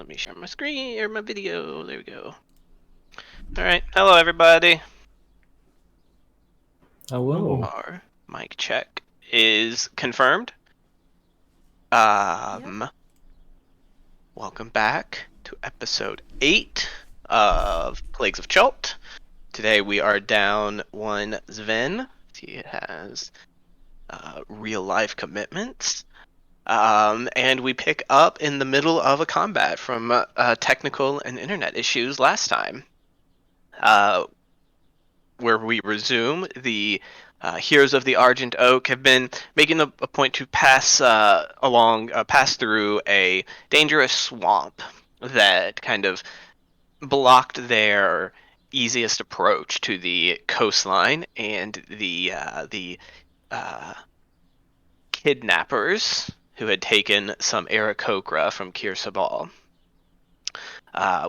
Let me share my screen or my video. There we go. All right. Hello, everybody. Hello. Our mic check is confirmed. Welcome back to episode 8 of Plagues of Chult. Today we are down one Sven. He has real life commitments. And we pick up in the middle of a combat from technical and internet issues last time. Where we resume, the Heroes of the Argent Oak have been making a point to pass through a dangerous swamp that kind of blocked their easiest approach to the coastline, and the kidnappers who had taken some Aarakocra from Kirsabal.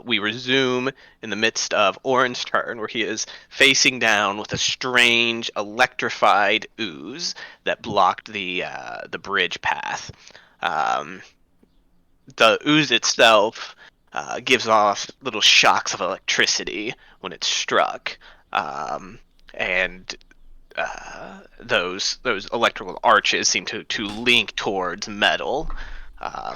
We resume in the midst of Orin's turn, where he is facing down with a strange electrified ooze that blocked the bridge path. The ooze itself gives off little shocks of electricity when it's struck, and those electrical arches seem to link towards metal.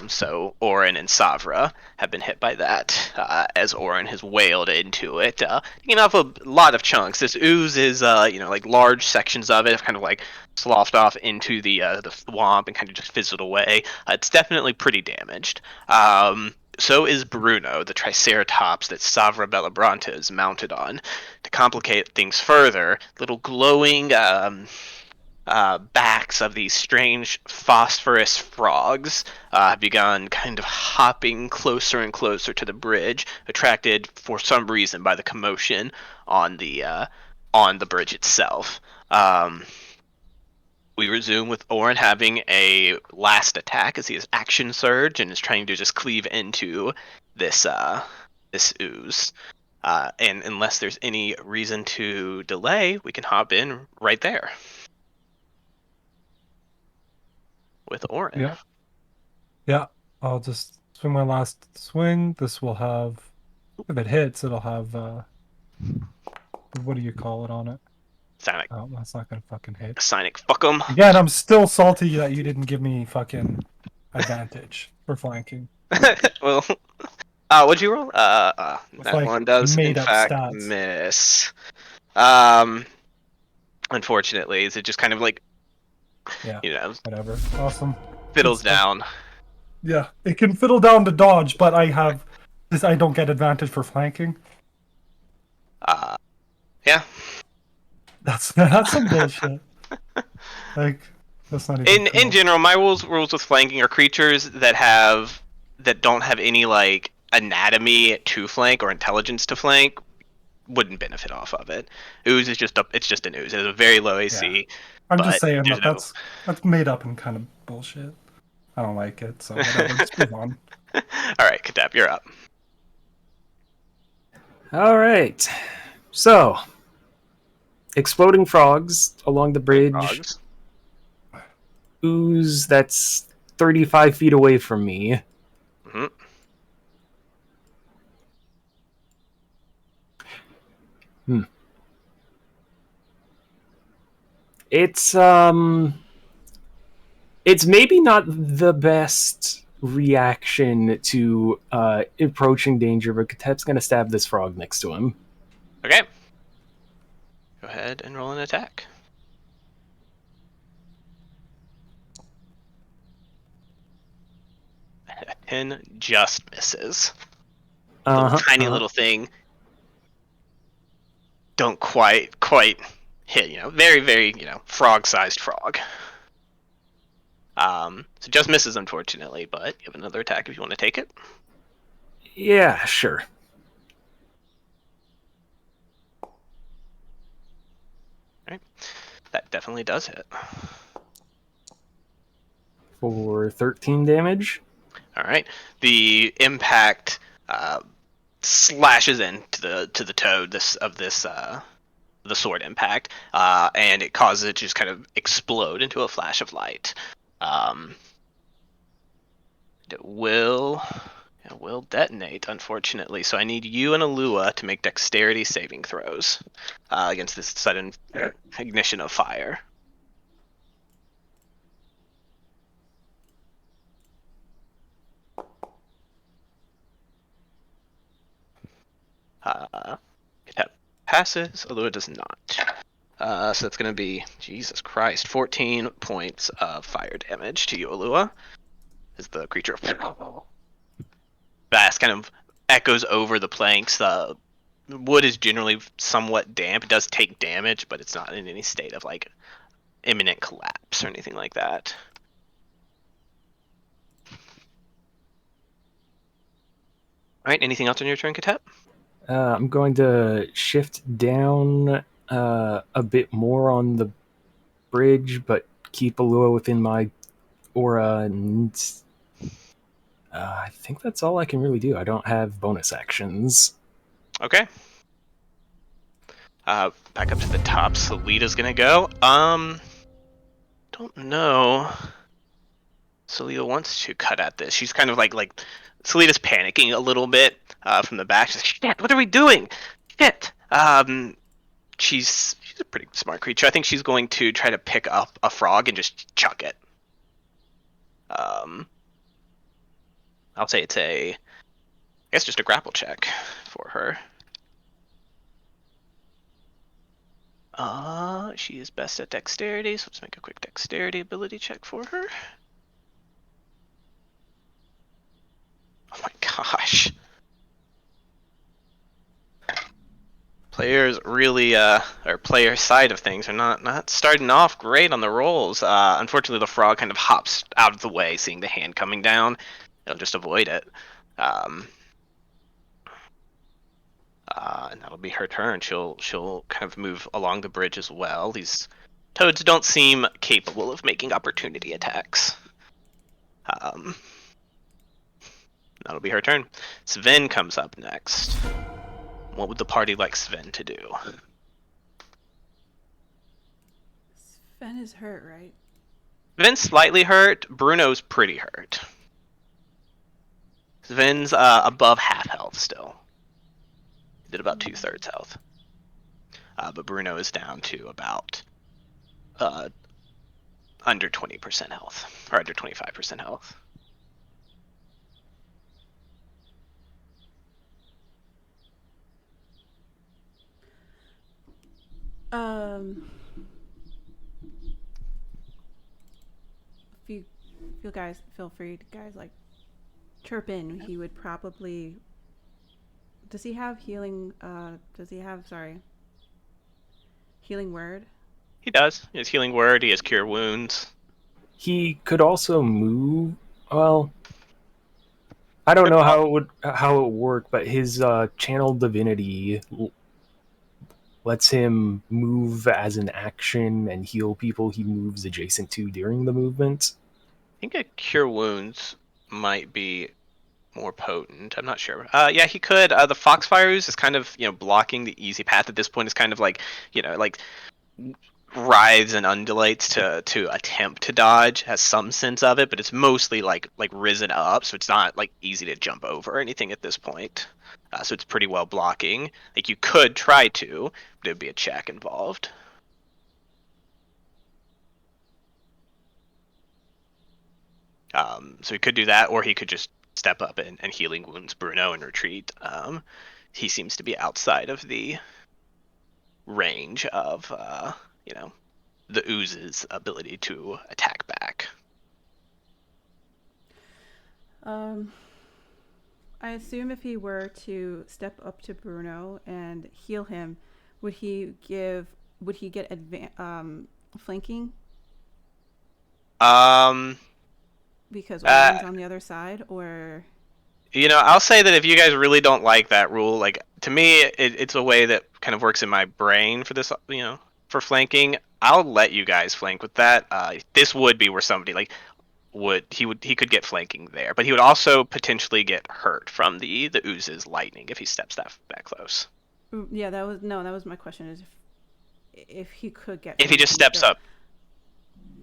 So Orin and Savra have been hit by that as Orin has wailed into it, taking off a lot of chunks. This ooze is, like large sections of it have kind of like sloughed off into the swamp and kind of just fizzled away. It's definitely pretty damaged. So is Bruno, the Triceratops that Savra Bellebranta is mounted on. To complicate things further, little glowing backs of these strange phosphorus frogs have begun kind of hopping closer and closer to the bridge, attracted for some reason by the commotion on the bridge itself. We resume with Orin having a last attack as he has action surge and is trying to just cleave into this ooze. And unless there's any reason to delay, we can hop in right there with Orin. Yeah. I'll just swing my last swing. This will have, if it hits, it'll have, what do you call it on it? Sonic. Oh, that's not gonna fucking hit. Sonic, fuck 'em. Again, I'm still salty that you didn't give me fucking advantage for flanking. Well, what'd you roll? With That like one does in made up fact stats. miss. Unfortunately, is it just kind of like, Yeah. Whatever. Awesome. fiddles down. Yeah. It can fiddle down to dodge, but I have this. I don't get advantage for flanking. Yeah. That's some bullshit. Like that's not even cool. In general, my rules with flanking are creatures that don't have any like anatomy to flank or intelligence to flank wouldn't benefit off of it. Ooze is just an ooze. It's a very low AC. Yeah. I'm but just saying there's that's made up and kind of bullshit. I don't like it, so whatever. Just move on. All right, Kadab, you're up. All right. So, exploding frogs along the bridge. Frogs. Ooze that's 35 feet away from me. Mm-hmm. It's maybe not the best reaction to approaching danger, but Katep's gonna stab this frog next to him. Okay. Go ahead and roll an attack. A 10 just misses. Tiny little thing. Don't quite hit, very, very, frog-sized frog. So just misses, unfortunately, but you have another attack if you want to take it. Yeah, sure. Right. That definitely does hit. For 13 damage. All right. The impact slashes into the toad the sword impact, and it causes it to just kind of explode into a flash of light. It will will detonate, unfortunately. So I need you and Alua to make dexterity saving throws against this sudden ignition of fire. It passes, Alua does not. So that's going to be, Jesus Christ, 14 points of fire damage to you, Alua, as the creature blast kind of echoes over the planks. The wood is generally somewhat damp. It does take damage, but it's not in any state of like imminent collapse or anything like that. All right, anything else on your turn, Katep? I'm going to shift down a bit more on the bridge, but keep Alua within my aura, and I think that's all I can really do. I don't have bonus actions. Okay. Back up to the top. Salita's gonna go. Don't know. Salita wants to cut at this. She's kind of like Salita's panicking a little bit from the back. She's like, "Shit, what are we doing? Shit." She's a pretty smart creature. I think she's going to try to pick up a frog and just chuck it. I'll say it's I guess just a grapple check for her. She is best at dexterity, so let's make a quick dexterity ability check for her. Oh my gosh. Players really, or player side of things are not starting off great on the rolls. Unfortunately, the frog kind of hops out of the way, seeing the hand coming down. It'll just avoid it. And that'll be her turn. She'll kind of move along the bridge as well. These toads don't seem capable of making opportunity attacks. That'll be her turn. Sven comes up next. What would the party like Sven to do? Sven is hurt, right? Sven's slightly hurt. Bruno's pretty hurt. Sven's above half health still. Did about 2/3 health. But Bruno is down to about under 20% health, or under 25% health. If you guys feel free to like chirp in, he would probably. Does he have healing? Healing word? He does. He has healing word. He has cure wounds. He could also move. Well, I don't know how it would work, but his channel divinity lets him move as an action and heal people he moves adjacent to during the movement. I think a cure wounds might be more potent. I'm not sure. Yeah, he could. The Foxfire Ooze is kind of blocking the easy path at this point. Is kind of like writhes and undulates to attempt to dodge. Has some sense of it, but it's mostly like risen up, so it's not like easy to jump over or anything at this point. So it's pretty well blocking. Like you could try to, but it would be a check involved. So he could do that, or he could just step up and healing wounds Bruno and retreat. He seems to be outside of the range of the ooze's ability to attack back. I assume if he were to step up to Bruno and heal him, would he get flanking? Because Orion's on the other side, or I'll say that if you guys really don't like that rule, like to me, it's a way that kind of works in my brain for this, for flanking. I'll let you guys flank with that. This would be where somebody he could get flanking there, but he would also potentially get hurt from the ooze's lightning if he steps that close. Yeah, that was my question. Is if he could get if he just steps up.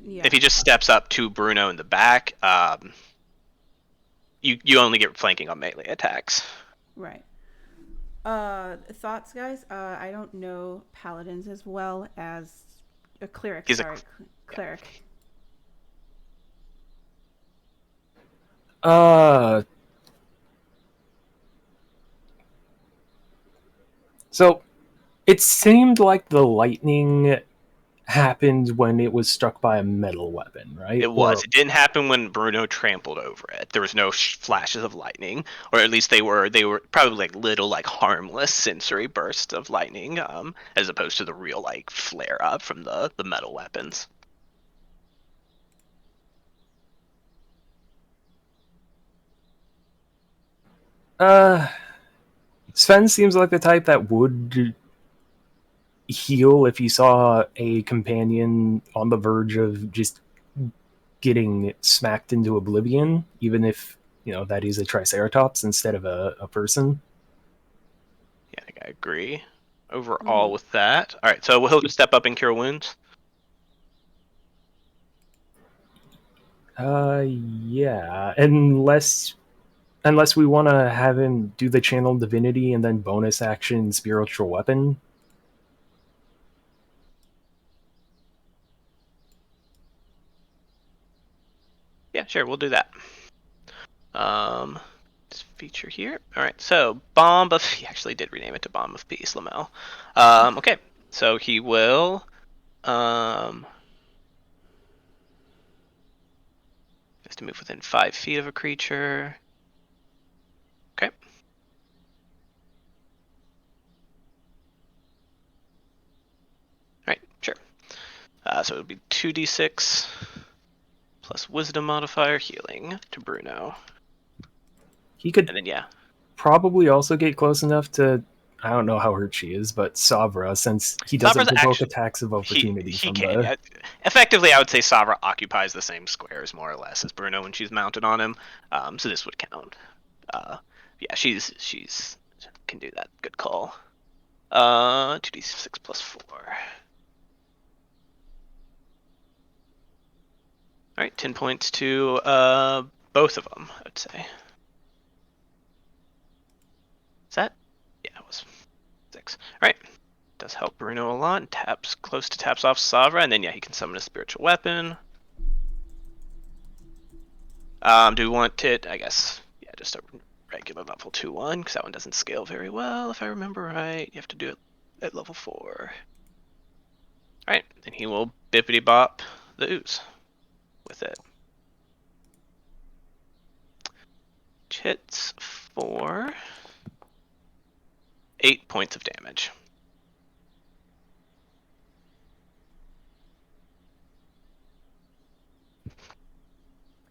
Yeah. If he just steps up to Bruno in the back, you only get flanking on melee attacks. Right. Thoughts, guys? I don't know paladins as well as a cleric. He's a Sorry, cleric. So it seemed like the lightning happened when it was struck by a metal weapon, right? It was. It didn't happen when Bruno trampled over it. There was no flashes of lightning, or at least they were probably like little like harmless sensory bursts of lightning, as opposed to the real like flare up from the metal weapons. Sven seems like the type that would heal if he saw a companion on the verge of just getting smacked into oblivion, even if, that is a triceratops instead of a person. Yeah, I think I agree overall with that. All right, so he'll just step up and cure wounds. Yeah, unless we want to have him do the channel divinity and then bonus action spiritual weapon. Yeah, sure, we'll do that. This feature here. All right, so Bomb of... He actually did rename it to Bomb of Peace, Lamel. Okay, so he will... Just to move within 5 feet of a creature. Okay. Alright, sure. So it would be 2d6 plus wisdom modifier healing to Bruno. He could And then, yeah. probably also get close enough to, I don't know how hurt she is, but Savra, since he doesn't Savra's provoke actually, attacks of opportunity he from can, yeah. Effectively, I would say Savra occupies the same squares, more or less, as Bruno when she's mounted on him. So this would count. Yeah, she's can do that. Good call. 2d6 plus 4. Alright, 10 points to both of them, I would say. Is that? Yeah, it was 6. Alright. Does help Bruno a lot. Taps off Savra, and then yeah, he can summon a spiritual weapon. Do we want it? I guess, yeah, just a regular level 2-1, because that one doesn't scale very well, if I remember right. You have to do it at level 4. Alright, then he will bippity bop the ooze with it. Which hits for 8 points of damage.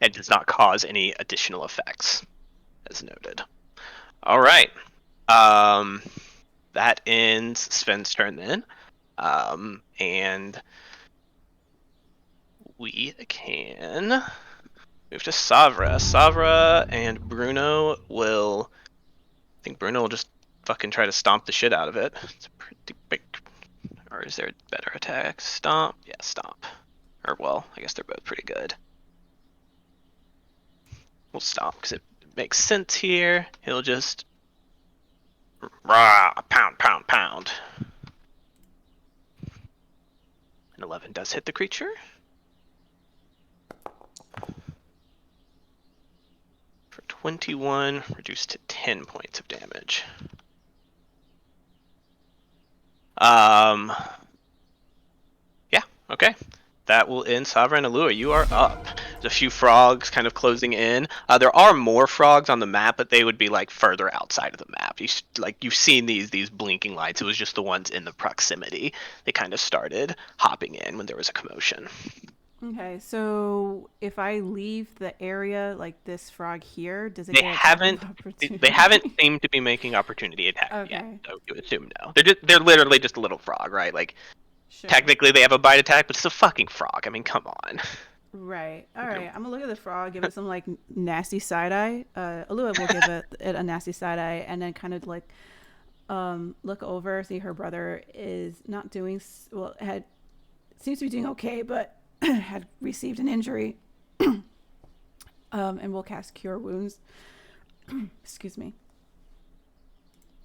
And does not cause any additional effects, as noted. All right. That ends Sven's turn then. And we can move to Savra. Savra and Bruno will... I think Bruno will just fucking try to stomp the shit out of it. It's a pretty big... Or is there a better attack? Stomp? Yeah, stomp. Or, well, I guess they're both pretty good. We'll stomp, because it makes sense here. He'll just... Rah! Pound, pound, pound. An 11 does hit the creature. For 21, reduced to 10 points of damage. Yeah, okay. That will end. Sovereign Alua, you are up. There's a few frogs kind of closing in. There are more frogs on the map, but they would be like further outside of the map. You've seen these blinking lights. It was just the ones in the proximity. They kind of started hopping in when there was a commotion. Okay, so if I leave the area like this frog here, does it They get haven't. opportunity? They haven't seemed to be making opportunity attacks Okay. yet. So you assume no. They're literally just a little frog, right? Like Sure. technically they have a bite attack, but it's a fucking frog. I mean, come on. Right. All right. I'm gonna look at the frog, give it some like nasty side eye. Alua will give it a nasty side eye, and then kind of like look over, see her brother is not doing well. Seems to be doing okay, but had received an injury. And we'll cast Cure Wounds. Excuse me.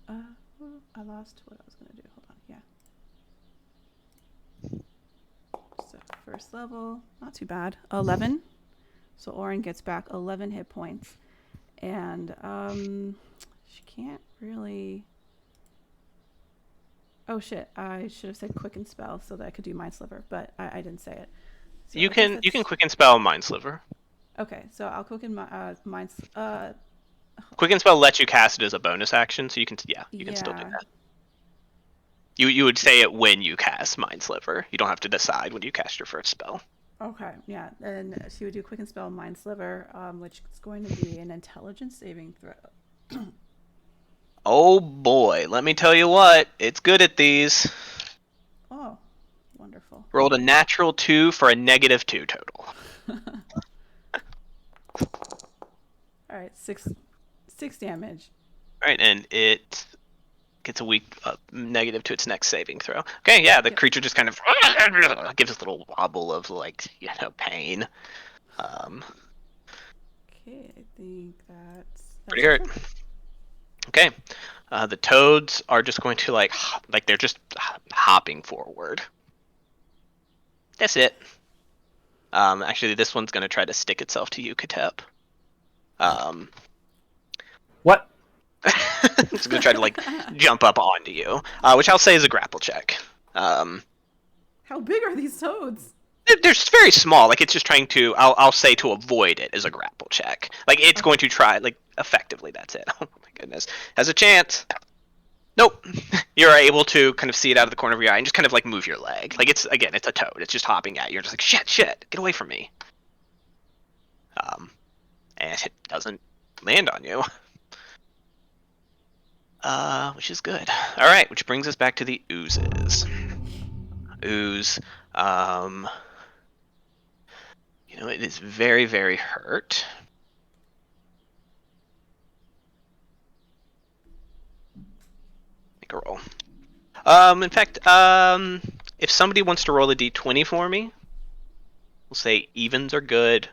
I lost what I was gonna do. Hold on. Yeah. So first level, not too bad. 11. So Orin gets back 11 hit points, and she can't really. Oh shit! I should have said Quicken Spell so that I could do Mind Sliver, but I didn't say it. So You I guess can that's- quicken spell Mind Sliver. Okay, so I'll Quicken Mind. Quicken spell lets you cast it as a bonus action, so you can still do Yeah. that. You would say it when you cast Mind Sliver. You don't have to decide when you cast your first spell. Okay, yeah, and she would do Quicken Spell Mind Sliver, which is going to be an Intelligence saving throw. Oh boy, let me tell you what, it's good at these. Oh, wonderful. Rolled a natural 2 for a -2 total. All right, six damage. Alright, and it gets a weak negative to its next saving throw. Okay, yeah, the Yep. creature just kind of gives a little wobble of pain. Okay, I think that's Pretty hurt. her turn. Okay, the toads are just going to they're just hopping forward. That's it. Actually, this one's going to try to stick itself to you, Katep. What? It's going to try to jump up onto you, which I'll say is a grapple check. How big are these toads? They're just very small. Like, it's just trying to. I'll say to avoid it as a grapple check. Like, it's going to try. Like, effectively, that's it. Oh my goodness, has a chance. Nope. You're able to kind of see it out of the corner of your eye and just kind of move your leg. Like, it's a toad. It's just hopping at you. You're just like, shit, get away from me. And it doesn't land on you. Which is good. All right, which brings us back to the oozes. Ooze. It is very, very hurt. Make a roll. In fact, if somebody wants to roll a d20 for me, we'll say evens are good,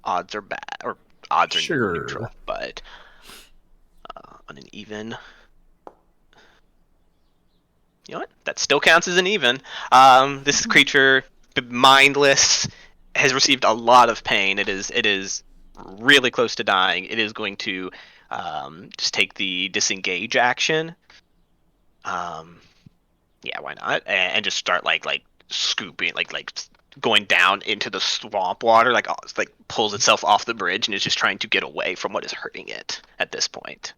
odds are bad, or odds are Sure. neutral. But on an even, you know what? That still counts as an even. This creature, mindless, has received a lot of pain. It is really close to dying. It is going to just take the disengage action. Yeah, why not? And just start scooping, going down into the swamp water, pulls itself off the bridge and is just trying to get away from what is hurting it at this point.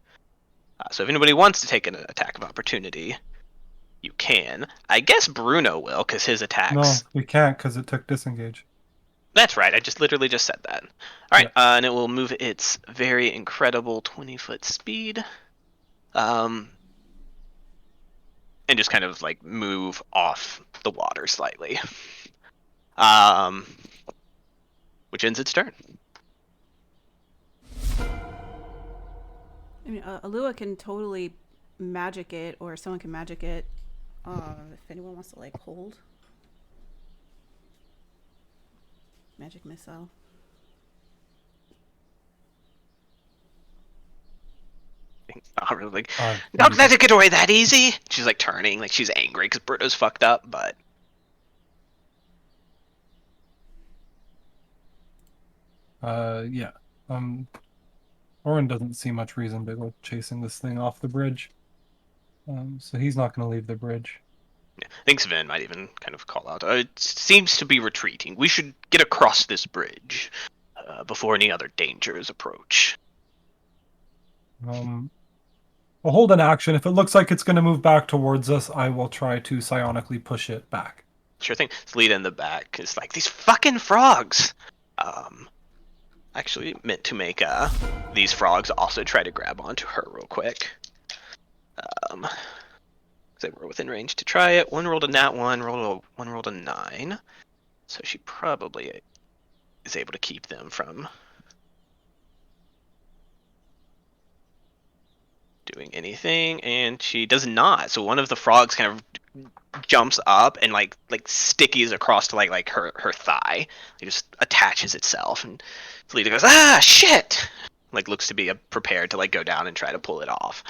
So if anybody wants to take an attack of opportunity, you can. I guess Bruno will, because his attacks. No, we can't because it took disengage. That's right. I just literally just said that. All right, and it will move its very incredible 20-foot speed, and just kind of move off the water slightly, which ends its turn. I mean, Alua can totally magic it, or someone can magic it. If anyone wants to hold magic missile. Not really don't let it get away that easy. She's turning, she's angry because Bruto's fucked up, but yeah. Orin doesn't see much reason to go chasing this thing off the bridge. So he's not going to leave the bridge. yeah. I think Sven might even kind of call out. It seems to be retreating. We should get across this bridge before any other dangers approach. I'll hold an action. If it looks like it's going to move back towards us, I will try to psionically push it back. Sure thing. Lead in the back is these fucking frogs. Actually meant to make these frogs also try to grab onto her real quick. They were within range to try it. One rolled a nat 1, one rolled a 9. So she probably is able to keep them from doing anything, and she does not. So one of the frogs kind of jumps up and like stickies across to like her thigh. It just attaches itself, and Selena goes, ah, shit! Like looks to be prepared to like go down and try to pull it off.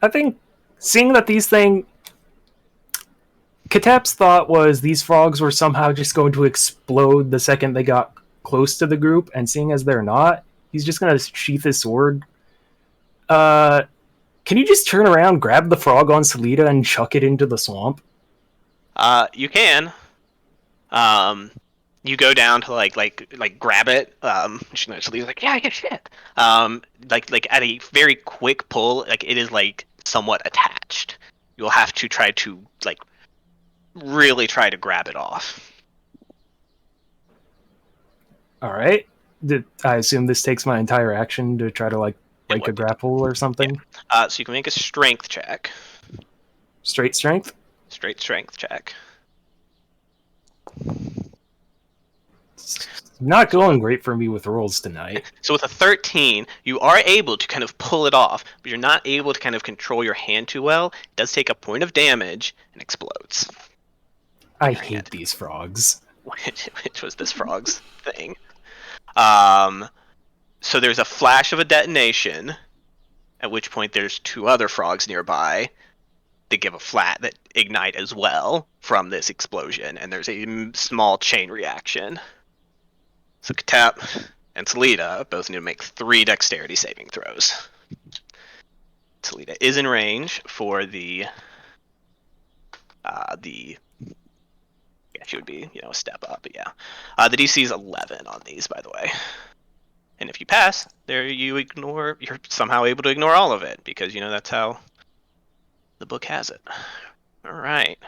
I think seeing that these things, Katep's thought was these frogs were somehow just going to explode the second they got close to the group, and seeing as they're not, he's just going to sheath his sword. Can you just turn around, grab the frog on Salida, and chuck it into the swamp? You can. You go down to like grab it. She's like, yeah, shit. Like at a very quick pull, like it is like somewhat attached. You'll have to try to like really try to grab it off. All right. I assume this takes my entire action to try to like break a grapple or something. So you can make a strength check. Straight strength. Straight strength check. Not going great for me with rolls tonight. So with a 13, you are able to kind of pull it off, but you're not able to kind of control your hand too well. It does take a point of damage and explodes. I hate these frogs. Which was this frog's thing. So there's a flash of a detonation, at which point there's two other frogs nearby. They give a flat that ignite as well from this explosion, and there's a small chain reaction. So Katep and Salida both need to make 3 dexterity saving throws. Salida is in range for the she would be, a step up, but yeah. The DC is 11 on these, by the way. And if you pass, you're somehow able to ignore all of it, because, that's how the book has it. Alright.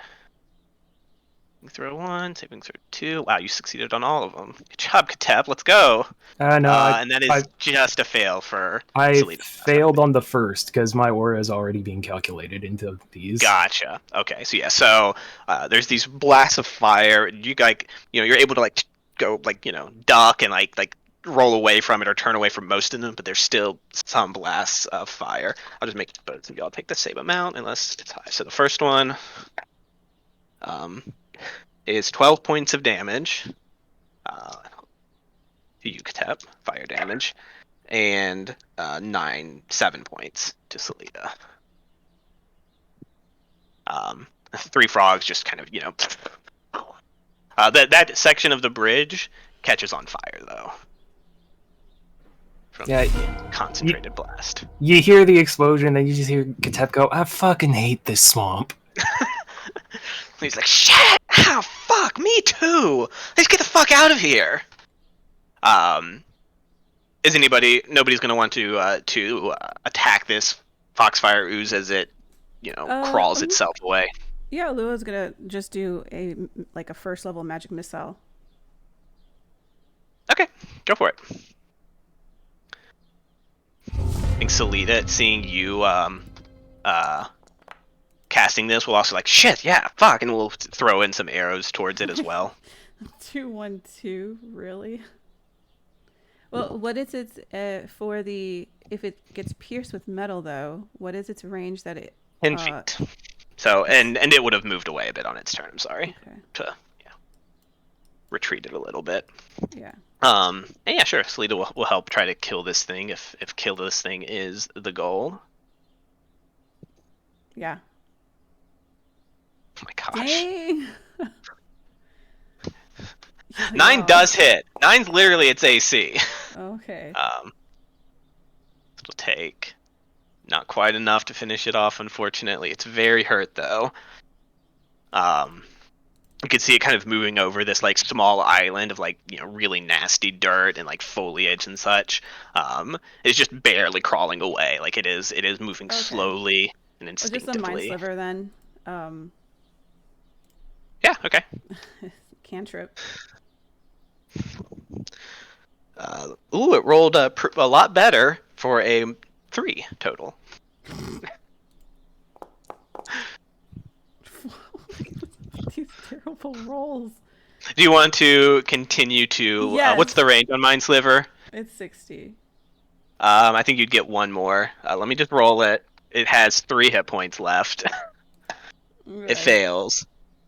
Throw 1, saving throw 2. Wow, you succeeded on all of them. Good job, Katep. Let's go. No, and that is just a fail for Selena. Failed on the first because my aura is already being calculated into these. Gotcha. Okay, so there's these blasts of fire. You you're able to go duck and like roll away from it or turn away from most of them, but there's still some blasts of fire. I'll just make both of y'all take the same amount unless it's high. So the first one is 12 points of damage to you, Katep, fire damage, and 7 points to Salida. 3 frogs just kind of, that section of the bridge catches on fire, though. From concentrated blast. You hear the explosion, then you just hear Katep go, I fucking hate this swamp. He's like, shit! Oh, fuck, me too! Let's get the fuck out of here! Nobody's gonna want to attack this foxfire ooze as it, crawls itself away. Yeah, Lua's gonna just do a first level magic missile. Okay, go for it. I think Salida, seeing you casting this, will also shit, yeah, fuck, and we'll throw in some arrows towards it as well. 2-1-2, really? Well, what is it for if it gets pierced with metal, though? What is its range that it? 10 feet. So, and it would have moved away a bit on its turn. I'm sorry. Okay. To retreat it a little bit. Yeah. And yeah, sure. Salida will help try to kill this thing if kill this thing is the goal. Yeah. Oh my gosh. Dang. 9 does hit. 9's literally its AC. Okay. It'll take not quite enough to finish it off, unfortunately. It's very hurt, though. You can see it kind of moving over this small island of really nasty dirt and foliage and such. It's just barely crawling away. It is moving slowly and instinctively. Just a mind sliver then. Yeah. Okay. Cantrip. It rolled a lot better for a 3 total. These terrible rolls. Do you want to continue to? Yes. What's the range on Mind Sliver? It's 60. I think you'd get one more. Let me just roll it. It has 3 hit points left. It Right. fails.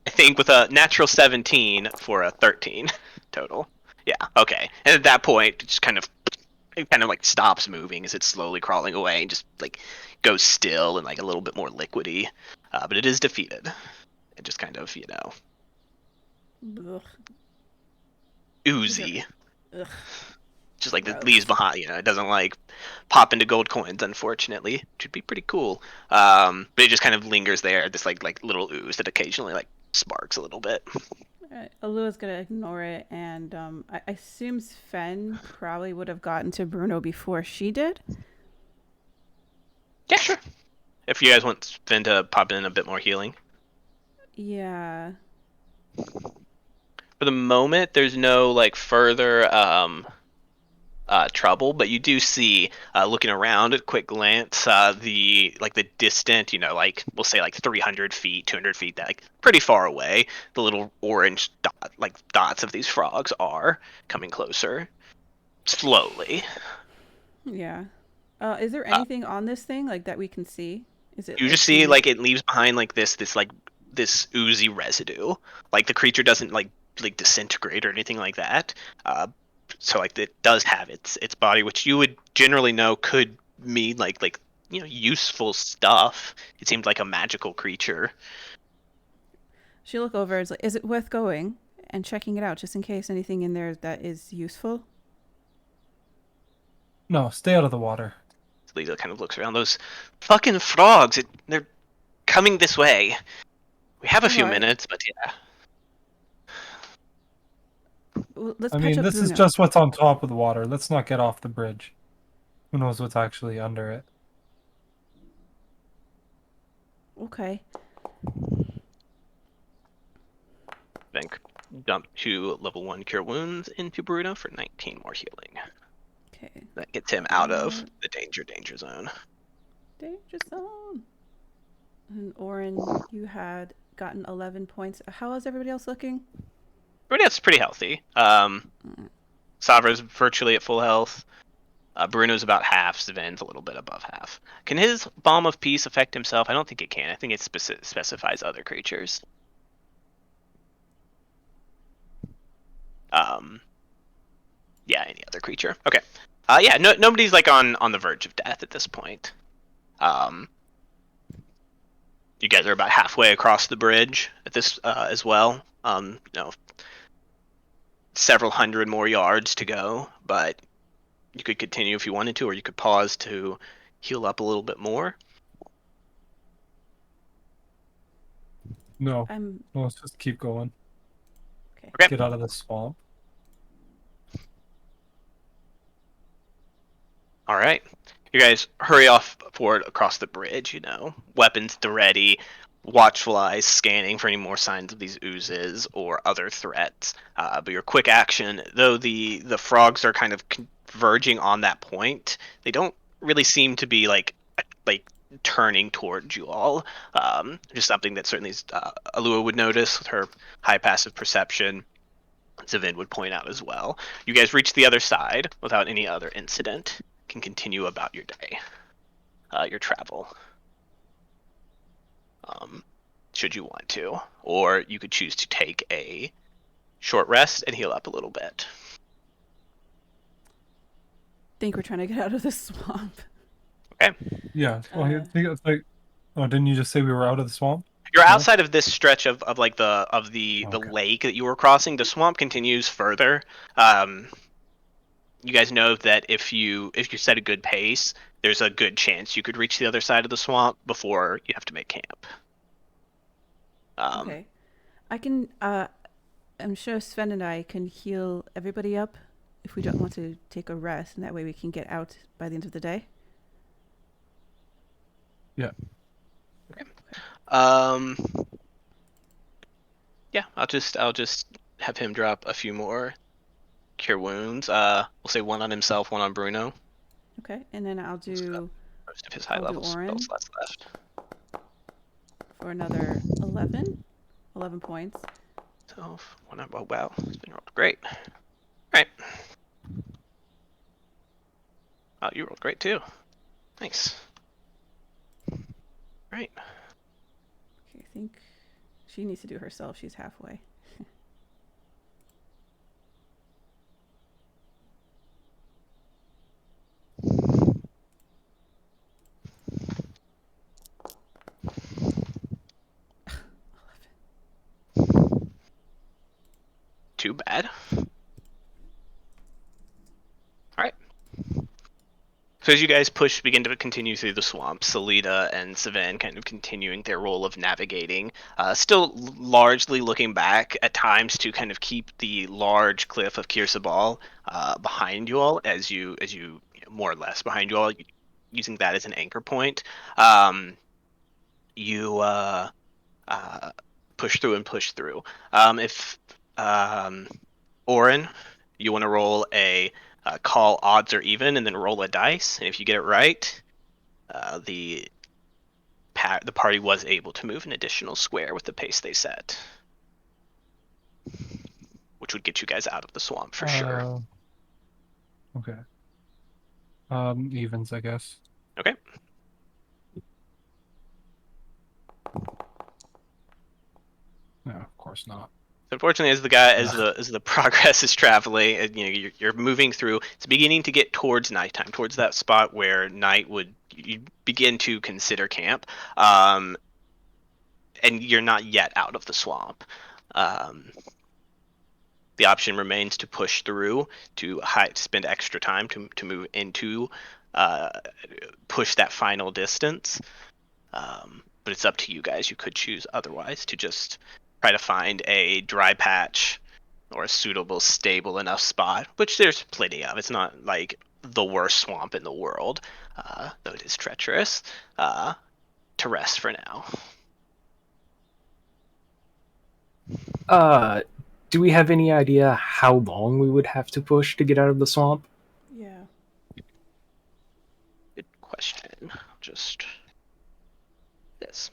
I think with a natural 17 for a 13 total. Yeah, okay. And at that point, it kind of like stops moving as it's slowly crawling away and just like goes still and like a little bit more liquidy. But it is defeated. It just kind of, Ugh. Is there? oozy. Ugh. Just like the Gross. leaves behind, it doesn't like pop into gold coins, unfortunately, which would be pretty cool. But it just kind of lingers there, this like little ooze that occasionally like sparks a little bit. Alright, Alua's gonna ignore it, and I assume Sven probably would have gotten to Bruno before she did. Yeah, sure. If you guys want Finn to pop in a bit more healing. Yeah. For the moment, there's no like further trouble, but you do see, looking around at a quick glance, the distant, like we'll say like 300 feet, 200 feet, that like pretty far away, the little orange dots of these frogs are coming closer slowly. Yeah. Is there Uh, anything on this thing like that we can see? Is it you like just see TV? like it leaves behind like this oozy residue. Like the creature doesn't like disintegrate or anything like that. Uh, so like it does have its body, which you would generally know could mean like useful stuff. It seemed like a magical creature. She look over. Is like, is it worth going and checking it out just in case anything in there that is useful? No, stay out of the water. Lisa kind of looks around. Those fucking frogs! They're coming this way. We have a few Alright. minutes, but yeah. Well, let's I patch mean, up this is Bruno. just what's on top of the water. Let's not get off the bridge. Who knows what's actually under it? Okay. Then dump 2 level 1 cure wounds into Bruno for 19 more healing. Okay. That gets him out of the danger zone. Danger zone. And Oren, you had gotten 11 points. How is everybody else looking? Brunette's pretty healthy. Savra's virtually at full health. Bruno's about half. Sven's a little bit above half. Can his Balm of Peace affect himself? I don't think it can. I think it specifies other creatures. Yeah, any other creature. Okay. Yeah, nobody's like on the verge of death at this point. You guys are about halfway across the bridge at this as well. Several hundred more yards to go, but you could continue if you wanted to, or you could pause to heal up a little bit more. No. I'm No, let's just keep going. okay. Okay. Get out of the swamp. All right. You guys hurry off forward across the bridge, weapons to ready, watchful eyes scanning for any more signs of these oozes or other threats. But your quick action, though the frogs are kind of converging on that point, they don't really seem to be like turning towards you all. Just something that certainly Alua would notice with her high passive perception. Zavin would point out as well. You guys reach the other side without any other incident. Can continue about your day, your travel, should you want to, or you could choose to take a short rest and heal up a little bit. Think we're trying to get out of the swamp. Yeah. Well, I think it's like. Oh, didn't you just say we were out of the swamp? You're No? outside of this stretch of the Okay. lake that you were crossing. The swamp continues further. You guys know that if you set a good pace, there's a good chance you could reach the other side of the swamp before you have to make camp. Okay. I can I'm sure Sven and I can heal everybody up if we don't want to take a rest, and that way we can get out by the end of the day. Yeah. Yeah, I'll just have him drop a few more cure wounds. We'll say one on himself, one on Bruno. Okay, and then I'll do Most of his high I'll do level Orin. spells left. for another 11 points. So, oh wow, it's been rolled great. All right. Oh, you rolled great too. Nice. Right. Okay, I think she needs to do it herself. She's halfway. Too bad. All right. So as you guys begin to continue through the swamp, Salida and Savan kind of continuing their role of navigating, still largely looking back at times to kind of keep the large cliff of Kirsabal behind you all, as you more or less behind you all, using that as an anchor point. You uh, push through and push through. If Orin, you want to roll a call odds or even, and then roll a dice, and if you get it right, the the party was able to move an additional square with the pace they set, which would get you guys out of the swamp for sure. Okay. Evens, I guess. Okay. No, of course not. Unfortunately, as the progress is traveling, you're moving through. It's beginning to get towards nighttime, towards that spot where night would you begin to consider camp, and you're not yet out of the swamp. Um, the option remains to push through, to spend extra time to move into, uh, push that final distance. But it's up to you guys. You could choose otherwise to just try to find a dry patch or a suitable, stable enough spot, which there's plenty of. It's not like the worst swamp in the world, though it is treacherous, to rest for now. Do we have any idea how long we would have to push to get out of the swamp? Yeah. Good question. Just this.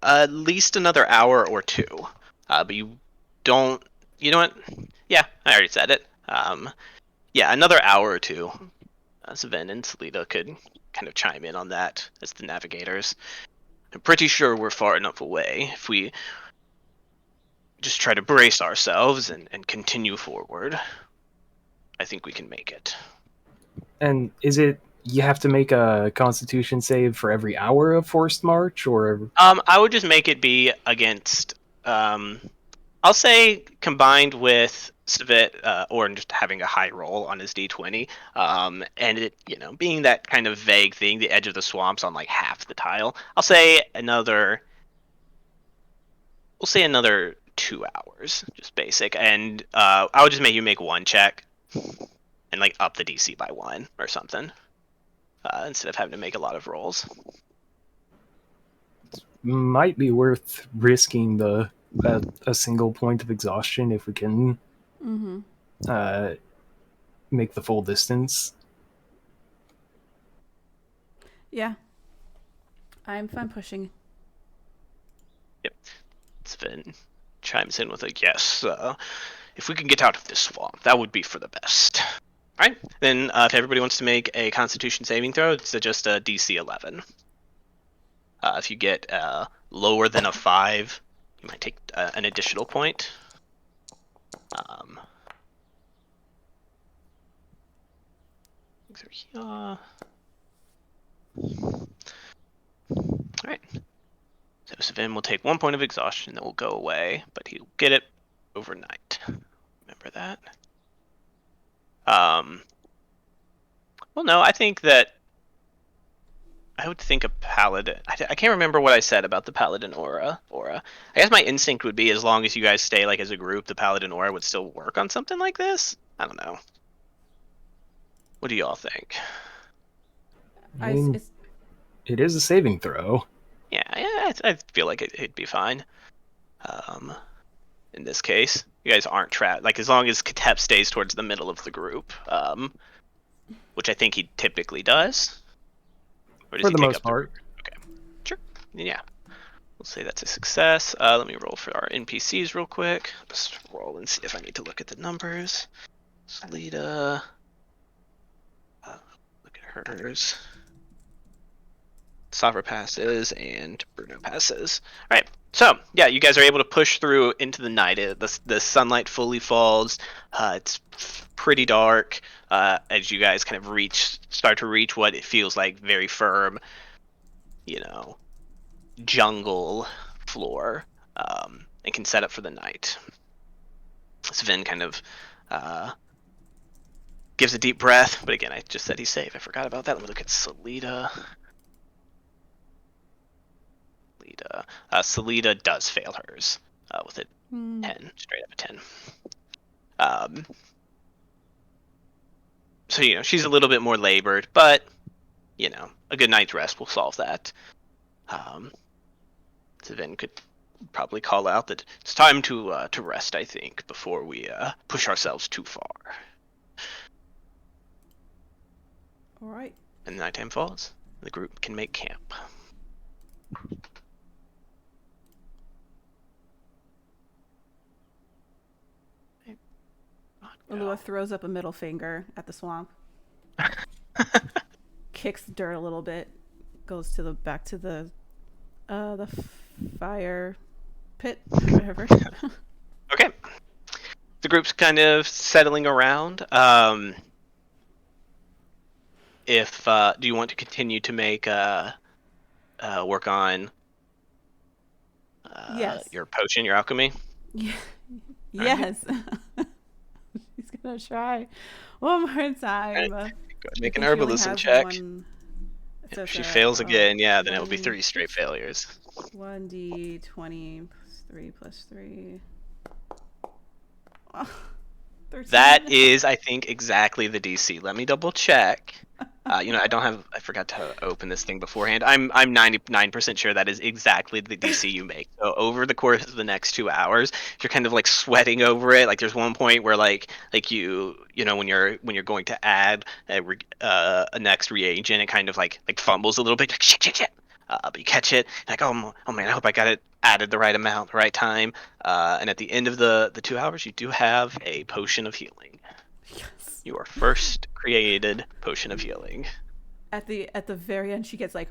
At least another hour or two. But you don't. You know what? Yeah, I already said it. Yeah, another hour or two. Sven and Salida could kind of chime in on that as the navigators. I'm pretty sure we're far enough away. If we just try to brace ourselves and continue forward, I think we can make it. And is it you have to make a Constitution save for every hour of forced march, or I would just make it be against. I'll say combined with Svit or just having a high roll on his d20, and it being that kind of vague thing, the edge of the swamp's on like half the tile. I'll say another. We'll say another 2 hours, just basic, and I would just make you make one check and like up the DC by one or something, instead of having to make a lot of rolls. might be worth risking the a single point of exhaustion if we can Mm-hmm. uh, make the full distance. Yeah. I'm fine pushing. Yep. Sven chimes in with a yes. If we can get out of this swamp, that would be for the best. All right. Then, if everybody wants to make a Constitution saving throw, it's just a DC 11. If you get lower than a 5, you might take an additional point. All right. So Sven will take 1 point of exhaustion that will go away, but he'll get it overnight. Remember that. Well, no, I think that I would think a paladin. I can't remember what I said about the paladin aura. I guess my instinct would be as long as you guys stay like as a group, the paladin aura would still work on something like this. I don't know. What do y'all think? I mean, It's it is a saving throw. Yeah, I feel like it'd be fine. In this case, you guys aren't trapped. Like as long as Katep stays towards the middle of the group, which I think he typically does. Or does For he the take most up part. Okay, sure. Yeah, we'll say that's a success. Let me roll for our NPCs real quick. Just roll and see if I need to look at the numbers. Salida. Look at hers. Savra passes, and Bruno passes. All right. So, yeah, you guys are able to push through into the night. The sunlight fully falls. It's pretty dark as you guys kind of start to reach what it feels like very firm, jungle floor, and can set up for the night. Sven kind of gives a deep breath, but again, I just said he's safe. I forgot about that. Let me look at Salida. Salida does fail hers with a 10, straight up a 10. So, she's a little bit more labored, but, a good night's rest will solve that. Sven could probably call out that it's time to rest, I think, before we push ourselves too far. All right. And nighttime falls. The group can make camp. Alua throws up a middle finger at the swamp. Kicks dirt a little bit. Goes to back to the fire pit, whatever. Okay. The group's kind of settling around. If do you want to continue to make work on Yes. your potion, your alchemy? Yeah. Yes. He's gonna try one more time. Go ahead, make an I think she only herbalism has check. one- so If she sorry, fails again, then it'll be one- 3 straight failures. 1d20 plus 3 plus 3. Oh, 13. That is, I think, exactly the DC. Let me double check. I forgot to open this thing beforehand. I'm 99% sure that is exactly the DC you make. So over the course of the next 2 hours, you're kind of like sweating over it. Like there's one point where like when you're going to add a next reagent, it kind of like fumbles a little bit. Like, shit. But you catch it, like oh man, I hope I got it added the right amount, the right time. And at the end of the 2 hours, you do have a potion of healing. Yes. Your first created potion of healing. At the very end, she gets like,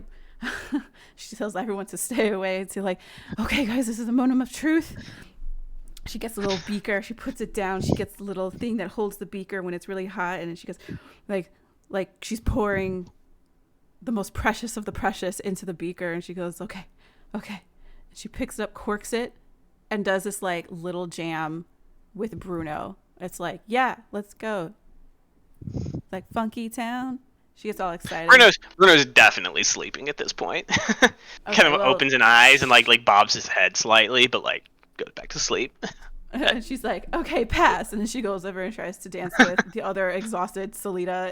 she tells everyone to stay away. To like, okay, guys, this is a moment of truth. She gets a little beaker. She puts it down. She gets the little thing that holds the beaker when it's really hot, and then she goes, like she's pouring the most precious of the precious into the beaker, and she goes, okay. And she picks it up, corks it, and does this like little jam with Bruno. It's like, yeah, let's go. Like Funky Town. She gets all excited. Bruno's definitely sleeping at this point. Kind of opens an eyes and like bobs his head slightly, but like goes back to sleep. And she's like, okay, pass. And then she goes over and tries to dance with the other exhausted Salida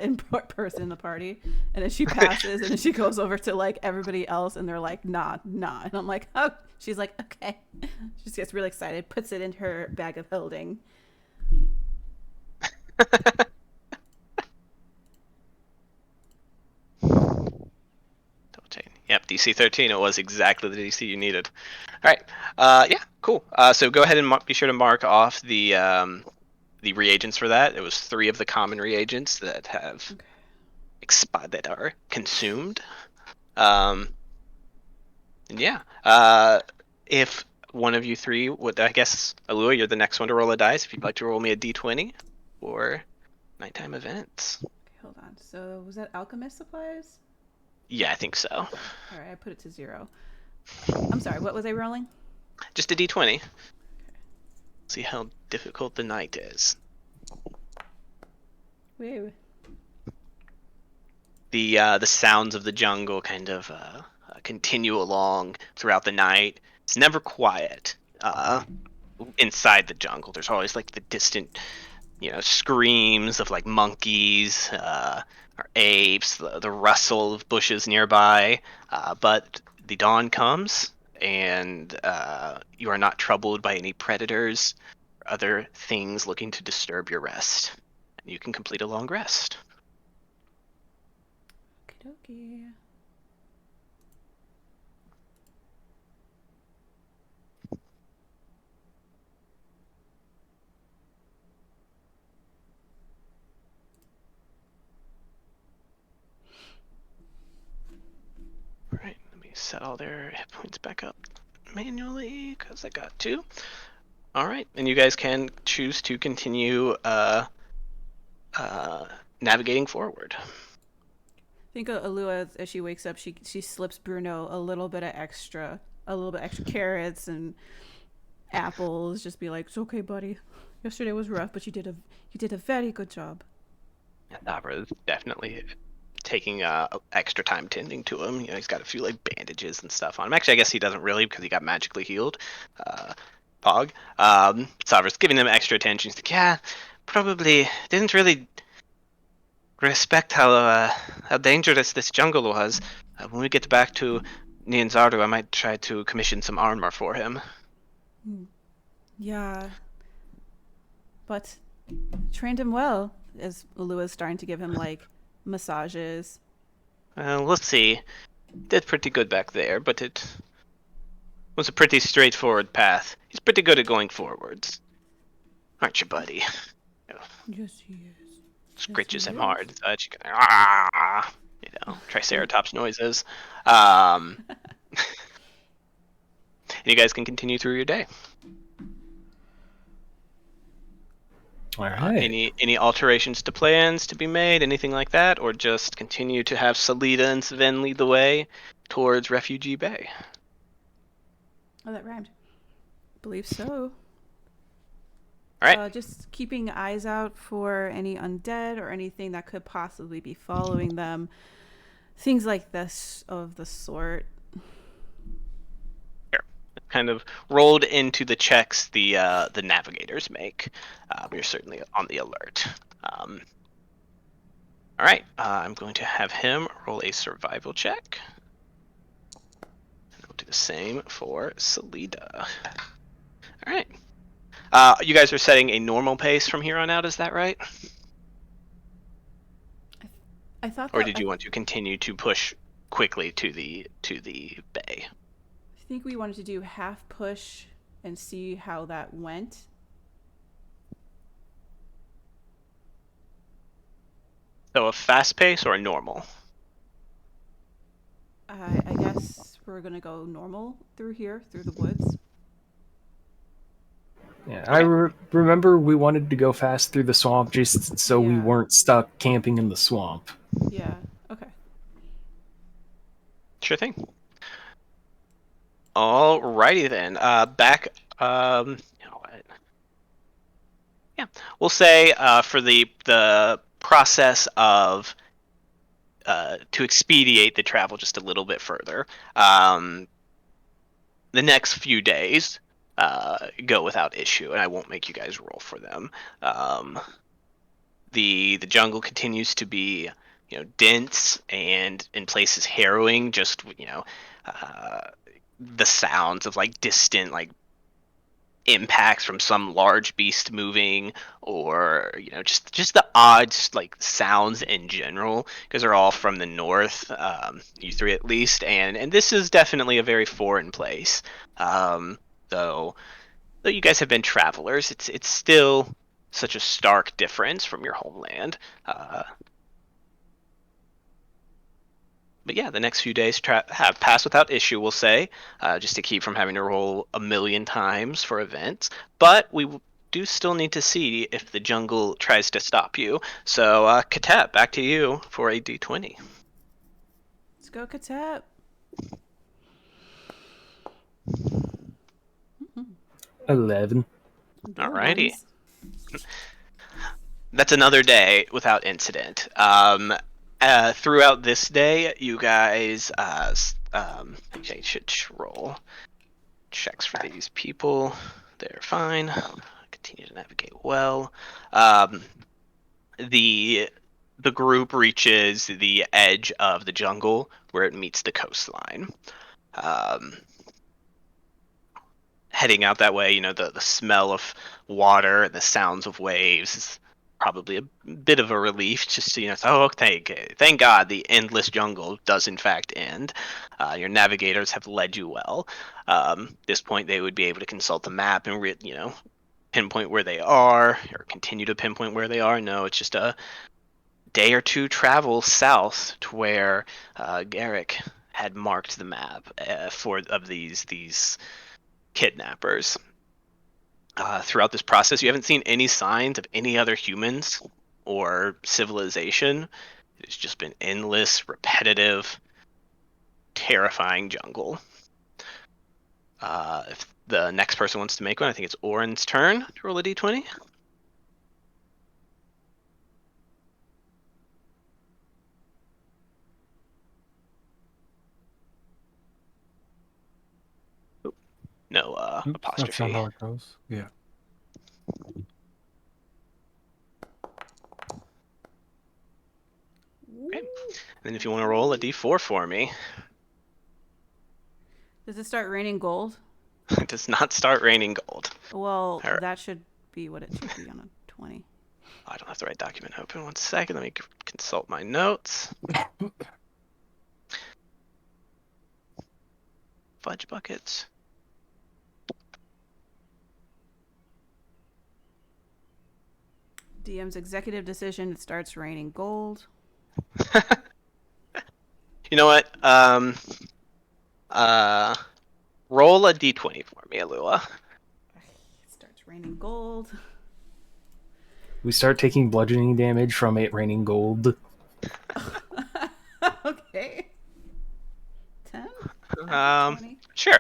person in the party. And then she passes, and then she goes over to like everybody else, and they're like, nah. And I'm like, oh. She's like, okay. She just gets really excited, puts it in her bag of holding. Yep, DC 13. It was exactly the DC you needed. All right. Yeah, cool. So go ahead and be sure to mark off the reagents for that. It was 3 of the common reagents that have expired, that are consumed. And yeah, if one of you 3 would, I guess, Alua, you're the next one to roll a dice. If you'd like to roll me a D20 for nighttime events. Okay, hold on. So was that alchemist supplies? Yeah, I think so. All right, I put it to 0. I'm sorry, what was I rolling? Just a D20. Okay. See how difficult the night is. Wait. The sounds of the jungle kind of continue along throughout the night. It's never quiet. Inside the jungle, there's always like the distant, screams of like monkeys, or apes, the rustle of bushes nearby. But the dawn comes, and you are not troubled by any predators or other things looking to disturb your rest. And you can complete a long rest. Okie dokie. Right. set all their hit points back up manually because I got to. All right, and you guys can choose to continue navigating forward. I think Alua, as she wakes up, she slips Bruno a little bit extra carrots and apples. Just be like, "It's okay, buddy. Yesterday was rough, but you did a very good job." Abra is definitely taking extra time tending to him. You know, he's got a few like bandages and stuff on him. Actually, I guess he doesn't really because he got magically healed. Pog. Savra's giving him extra attention. He's like, yeah, probably didn't really respect how dangerous this jungle was. When we get back to Nianzaru, I might try to commission some armor for him. Yeah, but trained him well. As Alua's starting to give him like massages. We'll see. Did pretty good back there, but it was a pretty straightforward path. He's pretty good at going forwards. Aren't you, buddy? Yes, he is. Scritches he him is. hard and such. You know, Triceratops noises. And you guys can continue through your day. All right. Any alterations to plans to be made? Anything like that, or just continue to have Salida and Sven lead the way towards Refugee Bay? Oh, that rhymed. Believe so. All right. Just keeping eyes out for any undead or anything that could possibly be following them. Things like this of the sort. Kind of rolled into the checks the navigators make. You're certainly on the alert. All right, I'm going to have him roll a survival check. And I'll do the same for Salida. All right. You guys are setting a normal pace from here on out, is that right? I thought Or did you want to continue to push quickly to the bay? I think we wanted to do half push and see how that went. So a fast pace or a normal? I guess we're gonna go normal through here, through the woods. Yeah, I remember we wanted to go fast through the swamp just so we Yeah. weren't stuck camping in the swamp. Yeah. Okay. Sure thing. Alrighty then. Back. You know what? Yeah, we'll say for the process of to expedite the travel just a little bit further. The next few days go without issue, and I won't make you guys roll for them. The jungle continues to be, you know, dense and in places harrowing. Just, you know, the sounds of like distant like impacts from some large beast moving, or you know, just the odd like sounds in general, because they're all from the north, you three at least, and this is definitely a very foreign place. Though you guys have been travelers, it's still such a stark difference from your homeland. But yeah, the next few days have passed without issue, we'll say, just to keep from having to roll a million times for events. But we do still need to see if the jungle tries to stop you. So, Katet, back to you for a d20. Let's go, Katep. 11. Alrighty. That's another day without incident. Throughout this day, you guys actually should roll checks for these people. They're fine. Continue to navigate well. The group reaches the edge of the jungle where it meets the coastline. Heading out that way, you know, the smell of water and the sounds of waves is probably a bit of a relief, just to, you know, oh, thank God the endless jungle does in fact end. Your navigators have led you well. At this point, they would be able to consult the map and you know, pinpoint where they are, or continue to pinpoint where they are. No, it's just a day or two travel south to where Garrick had marked the map of these kidnappers. Throughout this process, you haven't seen any signs of any other humans or civilization. It's just been endless, repetitive, terrifying jungle. If the next person wants to make one, I think it's Oren's turn to roll a d20. No Oops, that's not apostrophe. how it goes. Yeah. Okay. And then if you want to roll a d4 for me, Does it start raining gold? it does not start raining gold. Well, All right. that should be what it should be on a 20. I don't have the right document open. 1 second. Let me consult my notes. Fudge buckets. DM's executive decision. It starts raining gold. You know what? Roll a d20 for me, Alua. It starts raining gold. We start taking bludgeoning damage from it raining gold. Okay. 10? Um, 20? Sure.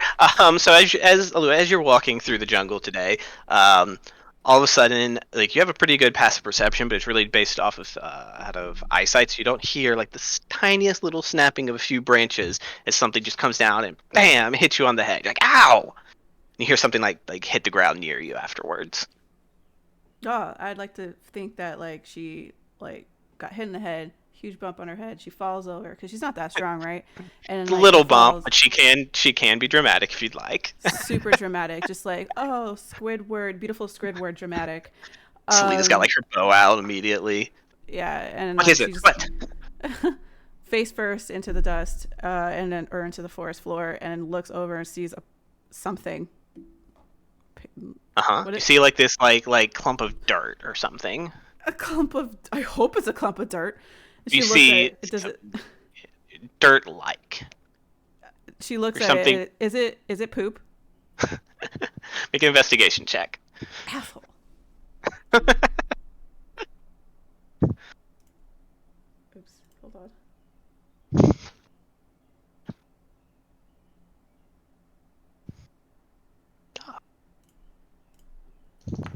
So as you're walking through the jungle today, all of a sudden, like, you have a pretty good passive perception, but it's really based off of out of eyesight. So you don't hear like the tiniest little snapping of a few branches as something just comes down and bam, hits you on the head. You're like, ow! And you hear something like hit the ground near you afterwards. Oh, I'd like to think that like she like got hit in the head, huge bump on her head. She falls over because she's not that strong, right? And It's then a like she little bump, falls, but she can be dramatic if you'd like. super dramatic, just like oh Squidward, beautiful Squidward dramatic. Selena's got like her bow out immediately. Yeah, and What like is it? she just What? face first into the dust, and then or into the forest floor, and looks over and sees something. Uh-huh. What You it, see like this like clump of dirt or something. a clump of. I hope it's a clump of dirt. She You looks at see it. It does it. dirt-like. She looks Or at something. it. Is it poop? Make an investigation check. Asshole. Oops. Hold on.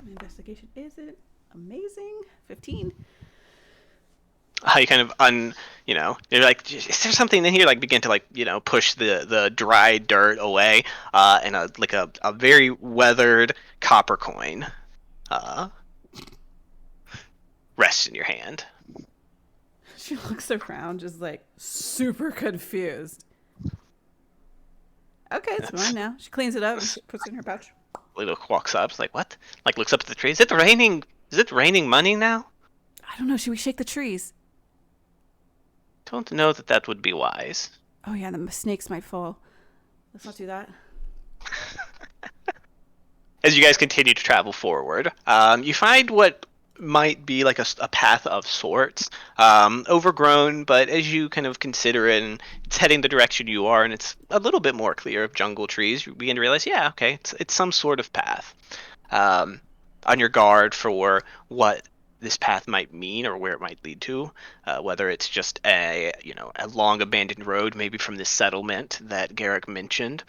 Investigation isn't amazing. 15. How you kind of you're like, is there something in here? Like, begin to like push the dry dirt away, and a very weathered copper coin rests in your hand. She looks around, just like super confused. Okay, it's mine now. She cleans it up and puts it in her pouch. Lilo walks up, like, what? Like, looks up at the tree. Is it raining? Is it raining money now? I don't know. Should we shake the trees? Don't know that would be wise. Oh yeah, the snakes might fall. Let's not do that. As you guys continue to travel forward, you find what might be like a path of sorts, overgrown, but as you kind of consider it and it's heading the direction you are, and it's a little bit more clear of jungle trees, you begin to realize, yeah, okay, it's some sort of path. On your guard for what this path might mean or where it might lead to, whether it's just a long abandoned road, maybe from this settlement that Garrick mentioned.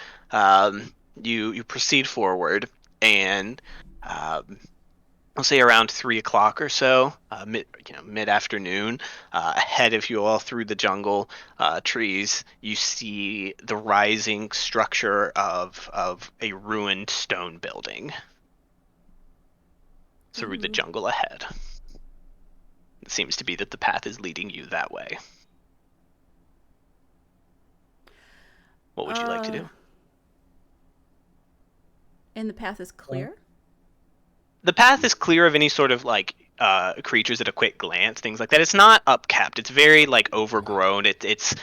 You proceed forward, and I'll say around 3 o'clock or so, mid afternoon, ahead of you all through the jungle trees, you see the rising structure of a ruined stone building through the jungle ahead. It seems to be that the path is leading you that way. What would you like to do? And the path is clear? The path is clear of any sort of like creatures at a quick glance, things like that. It's not upkept. It's very like overgrown. It's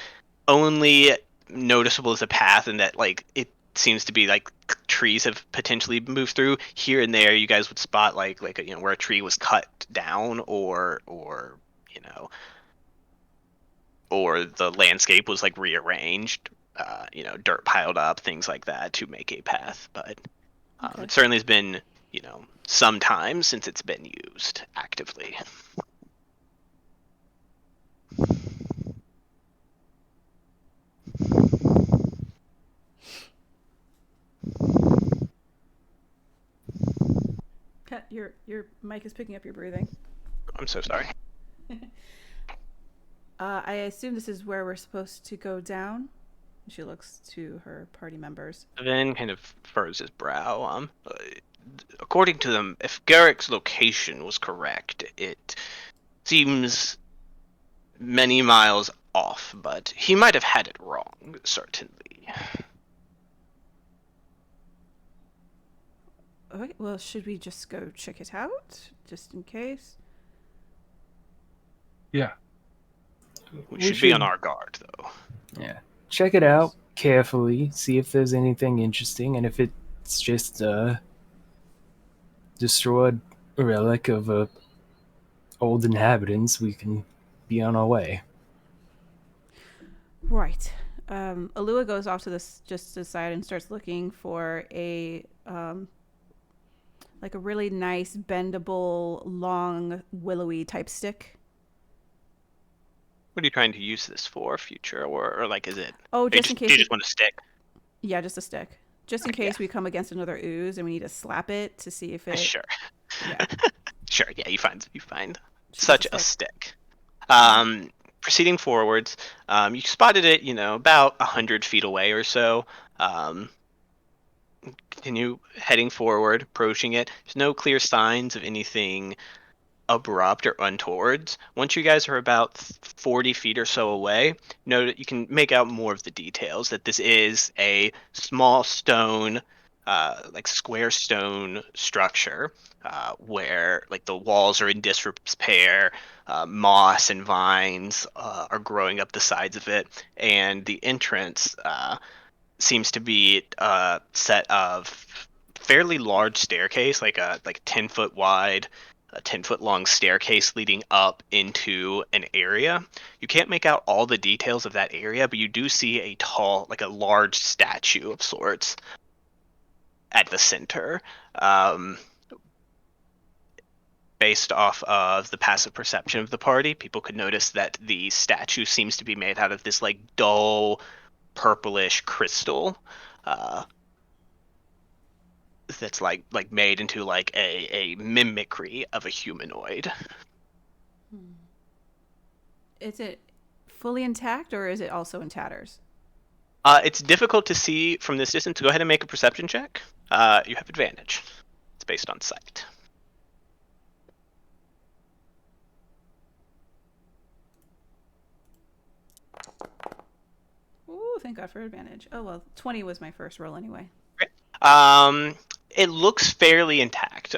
only noticeable as a path, and that like it seems to be like trees have potentially moved through here and there. You guys would spot like where a tree was cut down, or or the landscape was like rearranged. dirt piled up, things like that, to make a path. But Okay. it certainly has been, some time since it's been used actively. Kat, your mic is picking up your breathing. I'm so sorry. I assume this is where we're supposed to go down. She looks to her party members. Vin kind of furrows his brow. According to them, if Garrick's location was correct, it seems many miles off, but he might have had it wrong, certainly. Okay, well, should we just go check it out, just in case? Yeah. We should be on our guard, though. Yeah. Check it out carefully, see if there's anything interesting, and if it's just a destroyed relic of old inhabitants, we can be on our way. Right. Alua goes off to this just to the side and starts looking for a like a really nice bendable, long, willowy type stick. What are you trying to use this for, future, or like, is it? Oh, just in case. Do you just want to stick? Yeah, just a stick. Just in case we come against another ooze and we need to slap it to see if it. Sure. Yeah. Sure. Yeah, you find Just such a stick. Proceeding forwards, you spotted it, about 100 feet away or so. Continue heading forward, approaching it. There's no clear signs of anything abrupt or untowards. Once you guys are about 40 feet or so away, know that you can make out more of the details, that this is a small stone, like square stone structure, where like the walls are in disrepair, moss and vines are growing up the sides of it, and the entrance seems to be a set of fairly large staircase, like a 10-foot wide, a 10-foot long staircase leading up into an area. You can't make out all the details of that area, but you do see a tall, like a large statue of sorts at the center. Based off of the passive perception of the party, people could notice that the statue seems to be made out of this like dull purplish crystal, uh, that's like made into like a mimicry of a humanoid. Is it fully intact or is it also in tatters? It's difficult to see from this distance. Go ahead and make a perception check. You have advantage. It's based on sight. Ooh, thank God for advantage. Oh well, 20 was my first roll anyway. It looks fairly intact.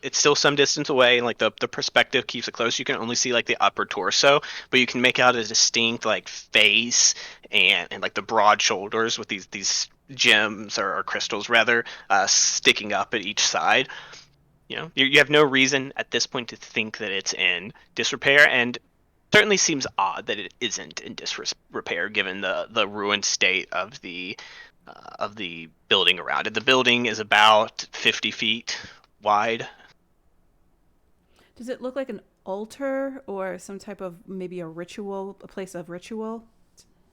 It's still some distance away, and like the perspective keeps it close. You can only see like the upper torso, but you can make out a distinct like face and like the broad shoulders with these gems or crystals rather, sticking up at each side. You have no reason at this point to think that it's in disrepair, and certainly seems odd that it isn't in disrepair given the ruined state of the building around it. The building is about 50 feet wide. Does it look like an altar or some type of maybe a ritual, a place of ritual?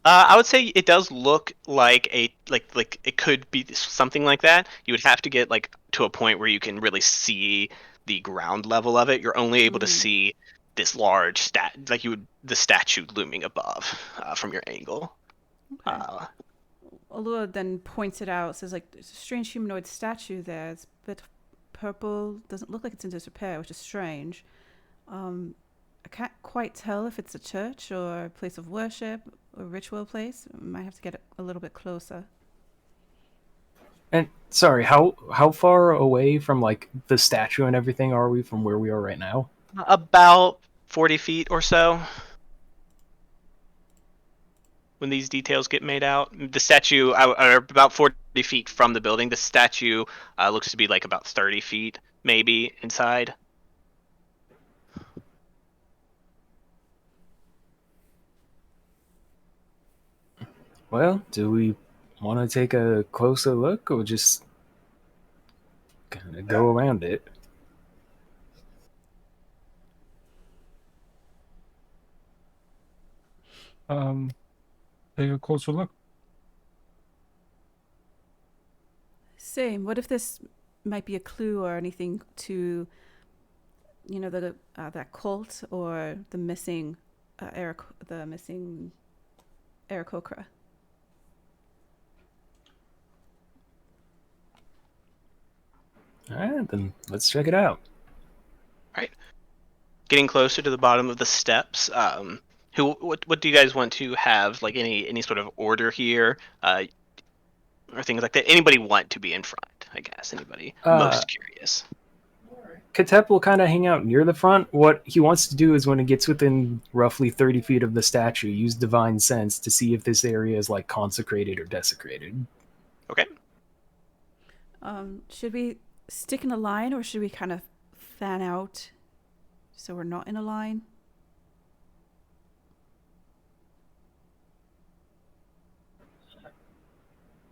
I would say it does look like like it could be something like that. You would have to get like to a point where you can really see the ground level of it. You're only able to see this large the statue looming above from your angle. Okay. Alua then points it out, says like there's a strange humanoid statue there. It's a bit purple, doesn't look like it's in disrepair, which is strange. I can't quite tell if it's a church or a place of worship or ritual place. We might have to get a little bit closer. And sorry, how far away from like the statue and everything are we from where we are right now? About 40 feet or so. When these details get made out, the statue are about 40 feet from the building. The statue looks to be like about 30 feet maybe inside. Well, do we want to take a closer look or just kind of go around it? Take a closer look. Same. What if this might be a clue or anything to, the that cult or the missing Aarakocra? All right, then let's check it out. Right. Getting closer to the bottom of the steps. What do you guys want to have? Like any sort of order here, or things like that? Anybody want to be in front? I guess anybody Uh, most curious. Katep will kind of hang out near the front. What he wants to do is when it gets within roughly 30 feet of the statue, use Divine Sense to see if this area is like consecrated or desecrated. Okay. Should we stick in a line or should we kind of fan out so we're not in a line?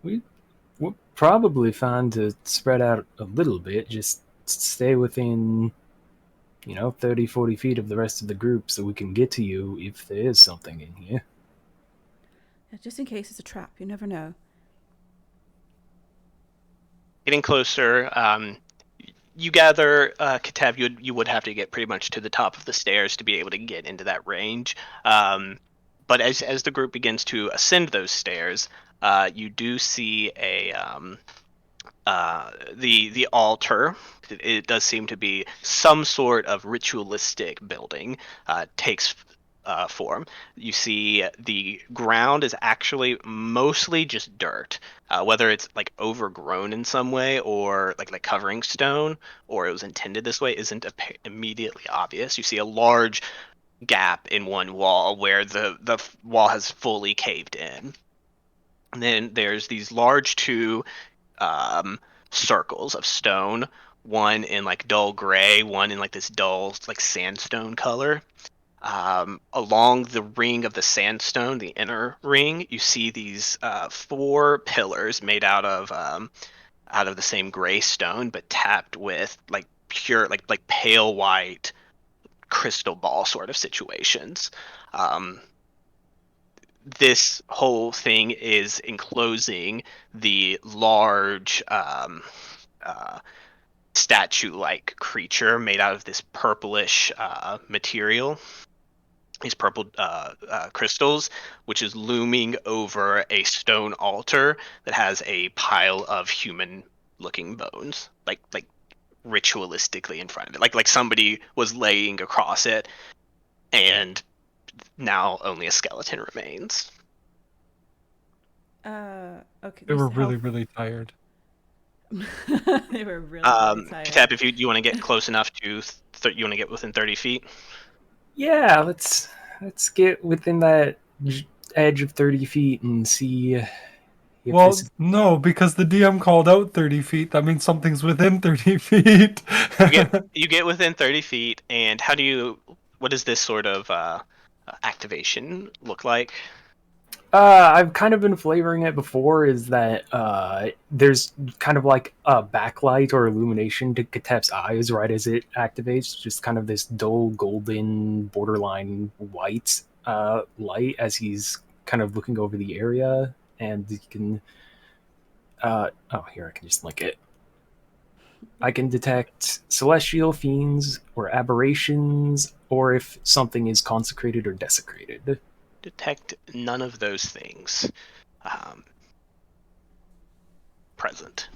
We're probably fine to spread out a little bit, just stay within, 30, 40 feet of the rest of the group so we can get to you if there is something in here. Yeah, just in case it's a trap. You never know. Getting closer. You gather, Katav, you would have to get pretty much to the top of the stairs to be able to get into that range. But as the group begins to ascend those stairs, you do see the altar. It does seem to be some sort of ritualistic building takes form. You see the ground is actually mostly just dirt, whether it's like overgrown in some way or like covering stone, or it was intended this way, isn't immediately obvious. You see a large gap in one wall where the wall has fully caved in. And then there's these large two um, circles of stone, one in like dull gray, one in like this dull like sandstone color. Along the ring of the sandstone, the inner ring, you see these four pillars made out of the same gray stone, but tapped with like pure like pale white crystal ball sort of situations. Um, this whole thing is enclosing the large uh, statue-like creature made out of this purplish material, these purple crystals, which is looming over a stone altar that has a pile of human-looking bones, like ritualistically in front of it, like somebody was laying across it, and now only a skeleton remains. Okay. They were really, really tired. They were really, really tired. Katap, if you want to get close enough to, you want to get within 30 feet. Yeah, let's get within that edge of 30 feet and see if Well, this. no, because the DM called out 30 feet. That means something's within 30 feet. You get within 30 feet, and what does this sort of activation look like? I've kind of been flavoring it before. Is that there's kind of like a backlight or illumination to Katep's eyes right as it activates, just kind of this dull golden, borderline white light as he's kind of looking over the area, and you can. Oh, here I can just link it. I can detect celestial fiends or aberrations, or if something is consecrated or desecrated. Detect none of those things present.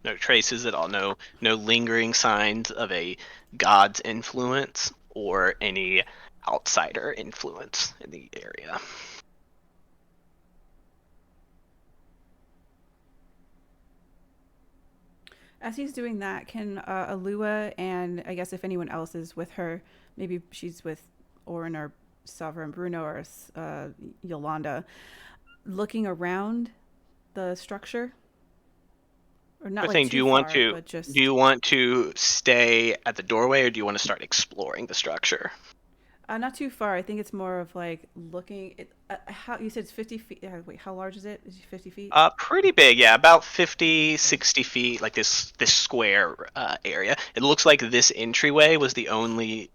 No traces at all. No lingering signs of a god's influence or any outsider influence in the area. As he's doing that, can Alua and I guess if anyone else is with her, maybe she's with Orin or Sovereign Bruno or Yolanda, looking around the structure, or not Good like thing. too far, but Do just you want to stay at the doorway, or do you want to start exploring the structure? Not too far. I think it's more of like looking. How you said it's 50 feet. Wait, how large is it? Is it 50 feet? Pretty big, yeah, about 50, 60 feet, like this square area. It looks like this entryway was the only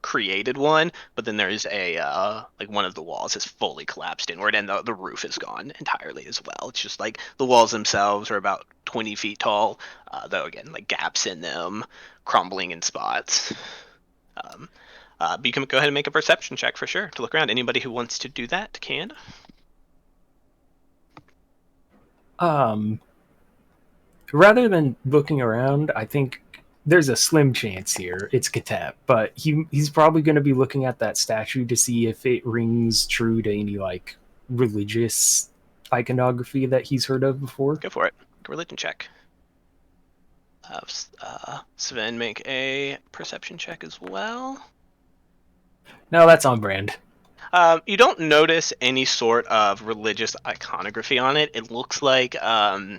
created one, but then there's a like one of the walls is fully collapsed inward, and the roof is gone entirely as well. It's just like the walls themselves are about 20 feet tall, though again, like gaps in them, crumbling in spots. Um, but you can go ahead and make a perception check for sure to look around. Anybody who wants to do that can. Um, rather than looking around, I think there's a slim chance here it's Katep, but he's probably going to be looking at that statue to see if it rings true to any like religious iconography that he's heard of before. Go for it. Religion check. Sven, make a perception check as well. No, that's on brand. You don't notice any sort of religious iconography on it. It looks like, yeah,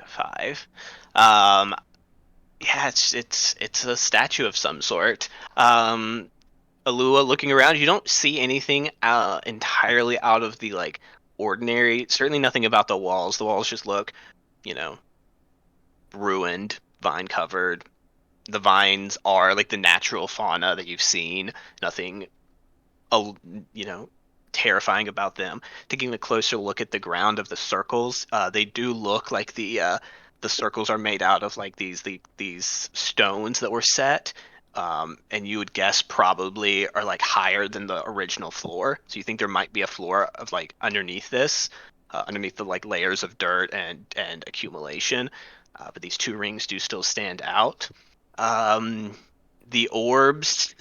5. Yeah, it's a statue of some sort. Alua, looking around, you don't see anything entirely out of the like ordinary. Certainly nothing about the walls. The walls just look, you know, ruined, vine covered. The vines are like the natural fauna that you've seen. Nothing, you know, terrifying about them. Taking a closer look at the ground of the circles, they do look like the circles are made out of like these stones that were set. And you would guess probably are like higher than the original floor. So you think there might be a floor of like underneath this, underneath the like layers of dirt and accumulation. But these 2 rings do still stand out. Um, the orbs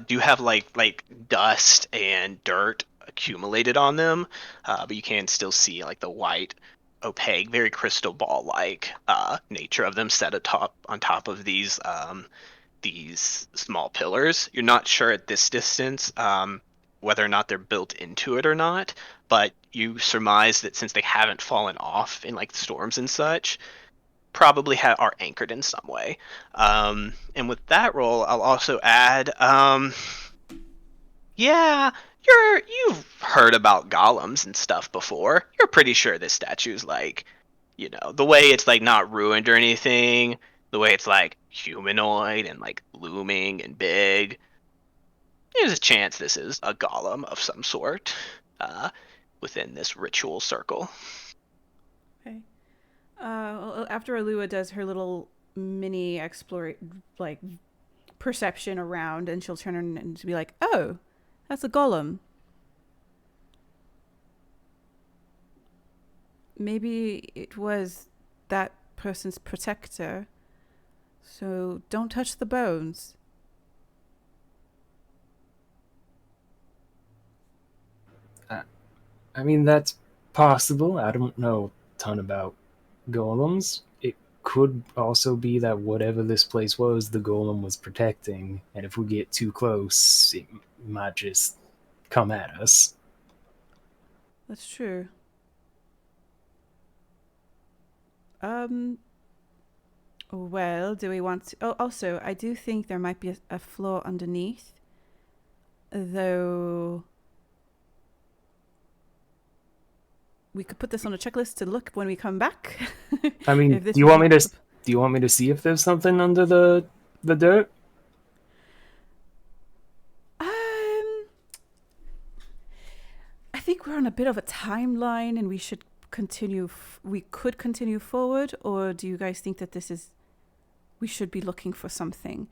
do have like dust and dirt accumulated on them, but you can still see like the white, opaque, very crystal ball like nature of them set atop on top of these small pillars. You're not sure at this distance whether or not they're built into it or not, but you surmise that since they haven't fallen off in like storms and such, probably are anchored in some way. And with that roll, I'll also add, yeah, you've heard about golems and stuff before. You're pretty sure this statue's like, you know, the way it's like not ruined or anything, the way it's like humanoid and like looming and big. There's a chance this is a golem of some sort within this ritual circle. Okay. After Alua does her little mini like perception around, and she'll turn and be like, "Oh, that's a golem. Maybe it was that person's protector. So don't touch the bones." I mean, that's possible. I don't know a ton about golems. It could also be that whatever this place was, the golem was protecting, and if we get too close, it might just come at us. That's true. Well, do we want to... Oh, also, I do think there might be a floor underneath. Though... we could put this on a checklist to look when we come back. I mean, do you want me to see if there's something under the dirt? I think we're on a bit of a timeline, and we should continue. We could continue forward, or do you guys think that we should be looking for something?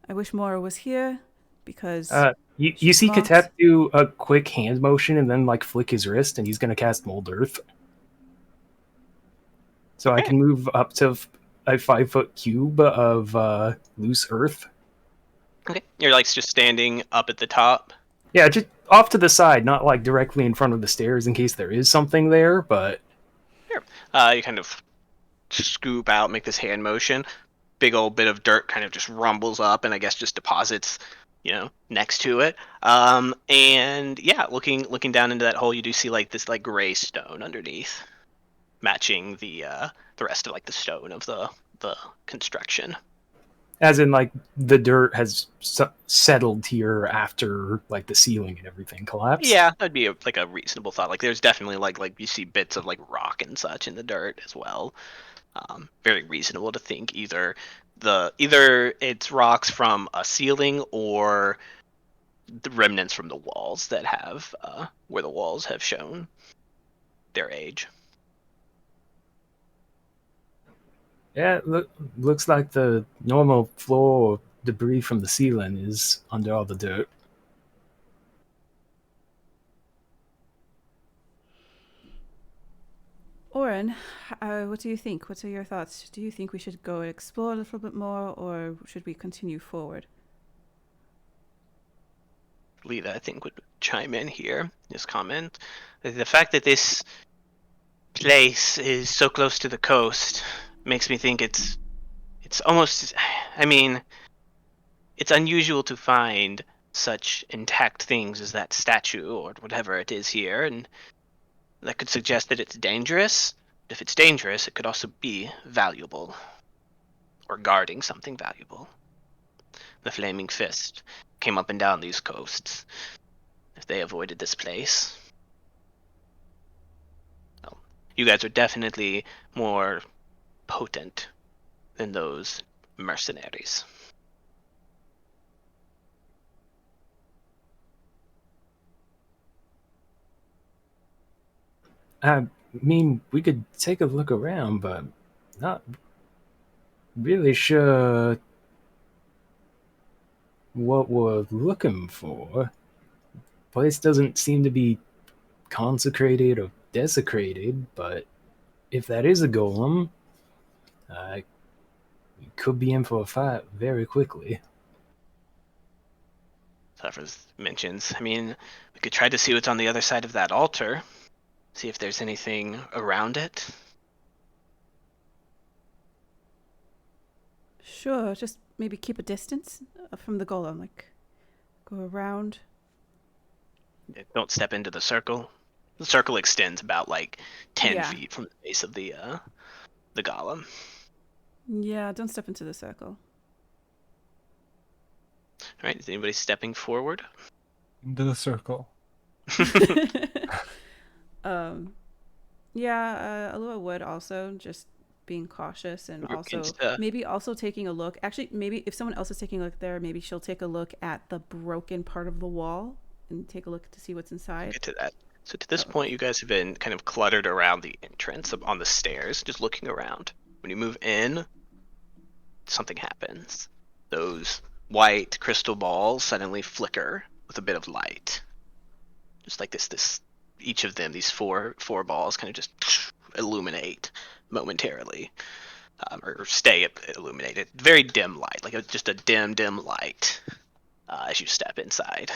I wish Mora was here because you see Katep do a quick hand motion and then like flick his wrist, and he's gonna cast Mold Earth. So I can move up to a 5-foot cube of loose earth. Okay, you're like just standing up at the top. Yeah, just off to the side, not like directly in front of the stairs in case there is something there, but... Sure. You kind of scoop out, make this hand motion. Big old bit of dirt kind of just rumbles up and I guess just deposits, you know, next to it. And yeah, looking down into that hole, you do see like this like gray stone underneath, matching the rest of like the stone of the construction. As in, like, the dirt has settled here after, like, the ceiling and everything collapsed. Yeah, that'd be like a reasonable thought. Like there's definitely like you see bits of like rock and such in the dirt as well. Very reasonable to think either it's rocks from a ceiling or the remnants from the walls that have where the walls have shown their age. Yeah, looks like the normal floor debris from the ceiling is under all the dirt. Oren, what do you think? What are your thoughts? Do you think we should go and explore a little bit more, or should we continue forward? Lita, I think, would chime in here. Just comment the fact that this place is so close to the coast makes me think it's almost. I mean, it's unusual to find such intact things as that statue or whatever it is here, and that could suggest that it's dangerous. If it's dangerous, it could also be valuable or guarding something valuable. The Flaming Fist came up and down these coasts. If they avoided this place, well, you guys are definitely more potent than those mercenaries. I mean, we could take a look around, but not really sure what we're looking for. Place doesn't seem to be consecrated or desecrated, but if that is a golem, uh, we could be in for a fight very quickly. Savras mentions, I mean, we could try to see what's on the other side of that altar. See if there's anything around it. Sure, just maybe keep a distance from the golem, like go around. Don't step into the circle. The circle extends about like 10 Yeah. feet from the base of the golem. Yeah, don't step into the circle. All right, is anybody stepping forward? Into the circle. um, yeah, Alua would also just being cautious and also maybe also taking a look. Actually, maybe if someone else is taking a look there, maybe she'll take a look at the broken part of the wall and take a look to see what's inside. Get to that. So to this point, you guys have been kind of cluttered around the entrance on the stairs, just looking around. When you move in, something happens. Those white crystal balls suddenly flicker with a bit of light. Just like this each of them, these four balls kind of just illuminate momentarily, or stay illuminated. Very dim light, like just a dim light as you step inside.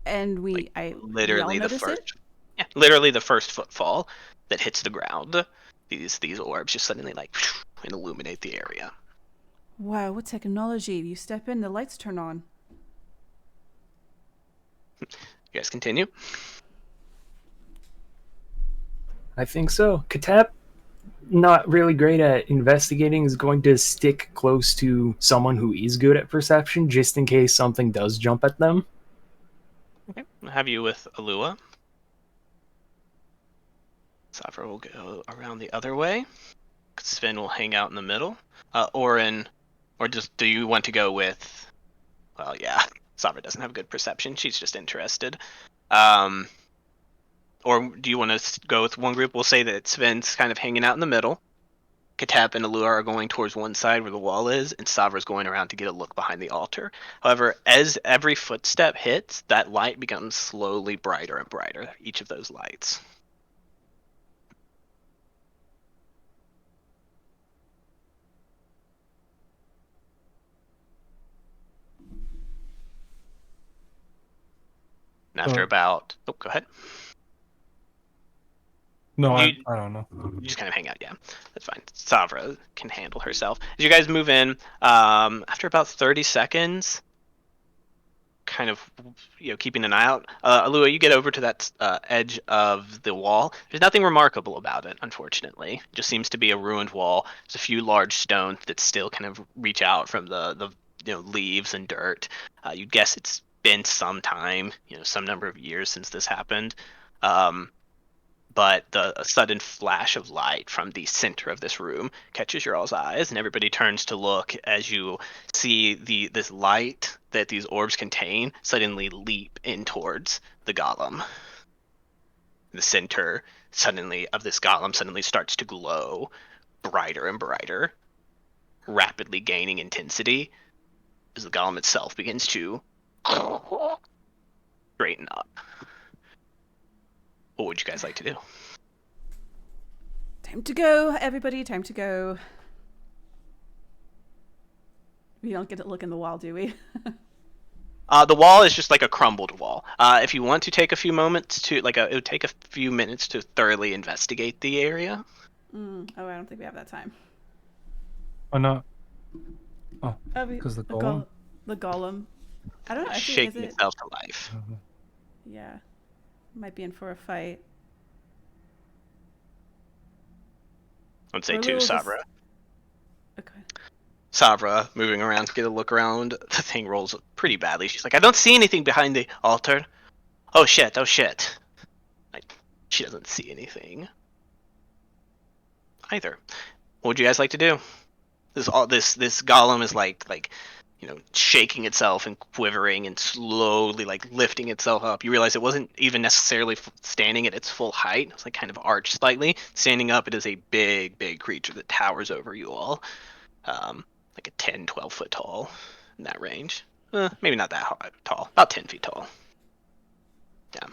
And we literally all the first, it? yeah, literally the first footfall that hits the ground. These orbs just suddenly like and illuminate the area. Wow, what technology! You step in, the lights turn on. You guys continue. I think so. Katap, not really great at investigating, is going to stick close to someone who is good at perception, just in case something does jump at them. Okay, I'll have you with Alua. Safra will go around the other way. Sven will hang out in the middle. Orin, or just do you want to go with? Well, yeah, Safra doesn't have good perception. She's just interested. Or do you want to go with one group? We'll say that Sven's kind of hanging out in the middle. Katap and Alua are going towards one side where the wall is, and Savra's going around to get a look behind the altar. However, as every footstep hits, that light becomes slowly brighter and brighter, each of those lights. And after about... Oh, go ahead. No, I don't know. You just kind of hang out, yeah. That's fine. Savra can handle herself. As you guys move in, after about 30 seconds, kind of keeping an eye out. Alua, you get over to that edge of the wall. There's nothing remarkable about it, unfortunately. It just seems to be a ruined wall. There's a few large stones that still kind of reach out from the leaves and dirt. You'd guess it's been some time, some number of years since this happened. But a sudden flash of light from the center of this room catches your all's eyes, and everybody turns to look as you see this light that these orbs contain suddenly leap in towards the golem. The center suddenly of this golem suddenly starts to glow brighter and brighter, rapidly gaining intensity as the golem itself begins to straighten up. What would you guys like to do? Time to go, everybody. Time to go. We don't get to look in the wall, do we? The wall is just like a crumbled wall. If you want to take a few moments to, it would take a few minutes to thoroughly investigate the area. Oh, I don't think we have that time. Why not? Oh, We- because the golem. The golem. I don't know. Actually, Shaking is it? itself to life. Yeah. Might be in for a fight. I would say Or too, Lil just- Savra. Okay. Savra, moving around to get a look around. The thing rolls pretty badly. She's like, I don't see anything behind the altar. Oh shit, oh shit. She doesn't see anything either. What would you guys like to do? This golem is like shaking itself and quivering and slowly lifting itself up. You realize it wasn't even necessarily standing at its full height. It's kind of arched slightly. Standing up, it is a big creature that towers over you all. Like a 10, 12 foot tall in that range. Maybe not that tall. About 10 feet tall. Yeah.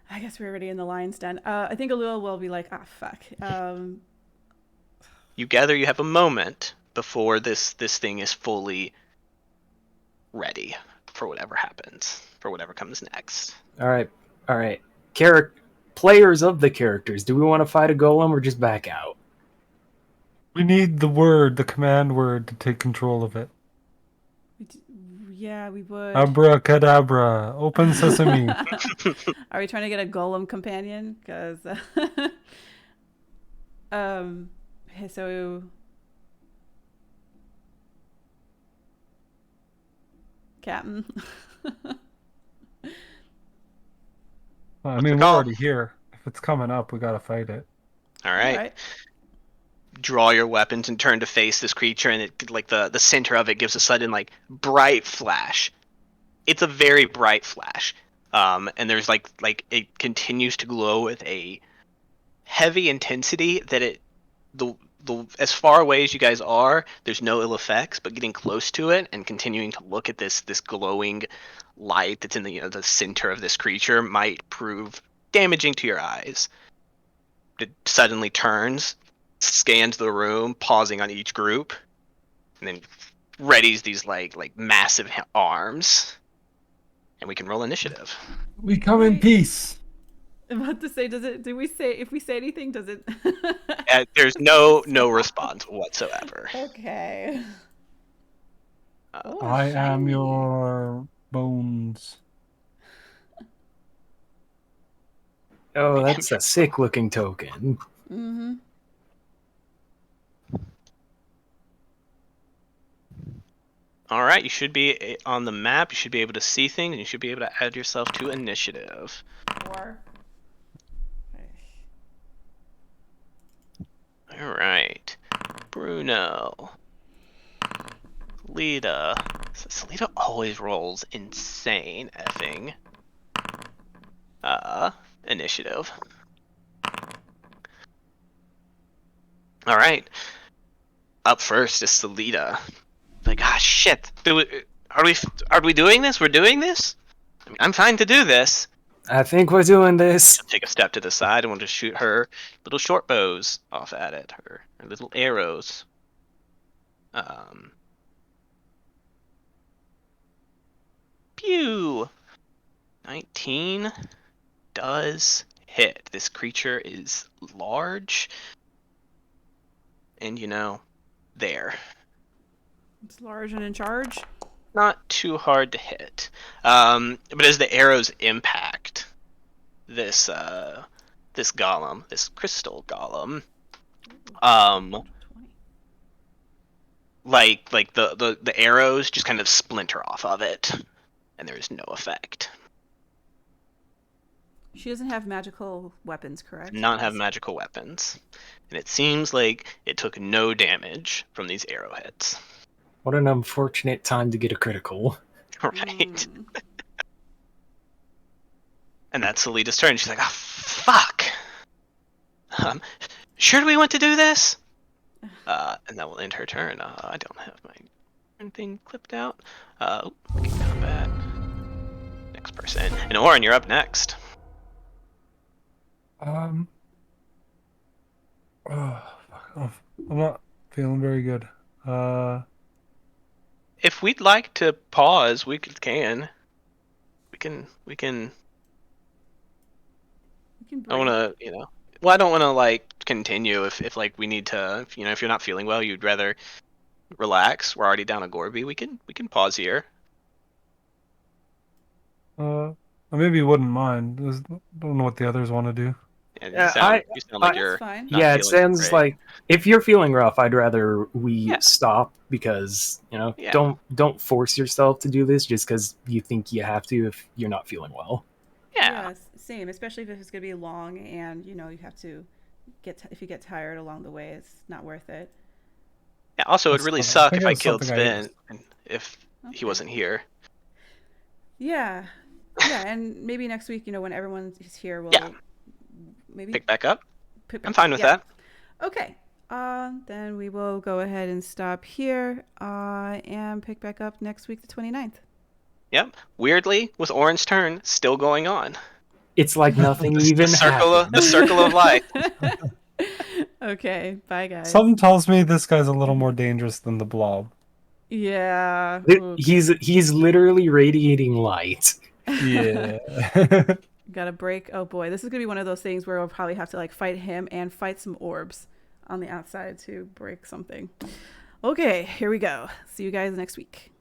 I guess we're already in the lion's den. I think Alua will be like, fuck. You gather you have a moment before this thing is fully ready for whatever happens, for whatever comes next. All right. Players of the characters. Do we want to fight a golem or just back out? We need the command word to take control of it. Yeah, we would. Abracadabra, open sesame. Are we trying to get a golem companion? Because, so, Captain. I mean, we're already here. If it's coming up, we gotta fight it. All right. Draw your weapons and turn to face this creature, and it the center of it gives a sudden bright flash. It's a very bright flash, and there's it continues to glow with a heavy intensity that the as far away as you guys are, there's no ill effects, but getting close to it and continuing to look at this glowing light that's in the center of this creature might prove damaging to your eyes. It suddenly turns, scans the room, pausing on each group, and then readies these massive arms, and we can roll initiative. We come in peace. I'm about to say, if we say anything, does it? There's no response whatsoever. Okay. I am your bones. Oh, that's a sick looking token. Mm-hmm. All right, you should be on the map. You should be able to see things, and you should be able to add yourself to initiative. 4. All right, Bruno, Lita. Lita always rolls insane effing initiative. All right, up first is Salita. Shit. Are we doing this? We're doing this? I mean, I'm fine to do this. I think we're doing this. Take a step to the side and want to shoot her little short bows off at it. Her little arrows. Pew! 19 does hit. This creature is large. And there. It's large and in charge. not too hard to hit. But as the arrows impact this golem, this crystal golem, um, 20. like the arrows just kind of splinter off of it, and there is no effect. She doesn't have magical weapons, correct? Not have magical weapons, and it seems like it took no damage from these arrowheads. What an unfortunate time to get a critical. Right. And that's Selita's turn. She's like, "Oh fuck! Sure, do we want to do this?" And that will end her turn. I don't have my turn thing clipped out. Combat. Next person. And Oren, you're up next. Oh, fuck. I'm not feeling very good. If we'd like to pause, we can. We can. We can I want to, Well, I don't want to like continue if like we need to. If you're not feeling well, you'd rather relax. We're already down a Gorby. We can pause here. I maybe wouldn't mind. Don't know what the others want to do. And Yeah, you sound like That's you're fine. not Yeah, it feeling sounds great. like if you're feeling rough, I'd rather we Yeah. stop because Yeah. don't force yourself to do this just because you think you have to if you're not feeling well. Yeah. Same. Especially if it's going to be long and you have to if you get tired along the way, it's not worth it. Yeah, also, it'd That's really fine. I suck think if I it's killed something I Sven if he Okay. wasn't here. Yeah, and maybe next week, when everyone is here, we'll Yeah. maybe Pick back up. pick I'm back- fine with yeah. that. Okay. Then we will go ahead and stop here. And pick back up next week, the 29th. Yep. Weirdly, with Oren's turn still going on. It's like nothing even happened. The circle of life. Okay. Bye, guys. Something tells me this guy's a little more dangerous than the blob. Yeah. Ooh, He's literally radiating light. Yeah. gotta break. Oh boy, this is gonna be one of those things where we'll probably have to like fight him and fight some orbs on the outside to break something. Okay, here we go. See you guys next week.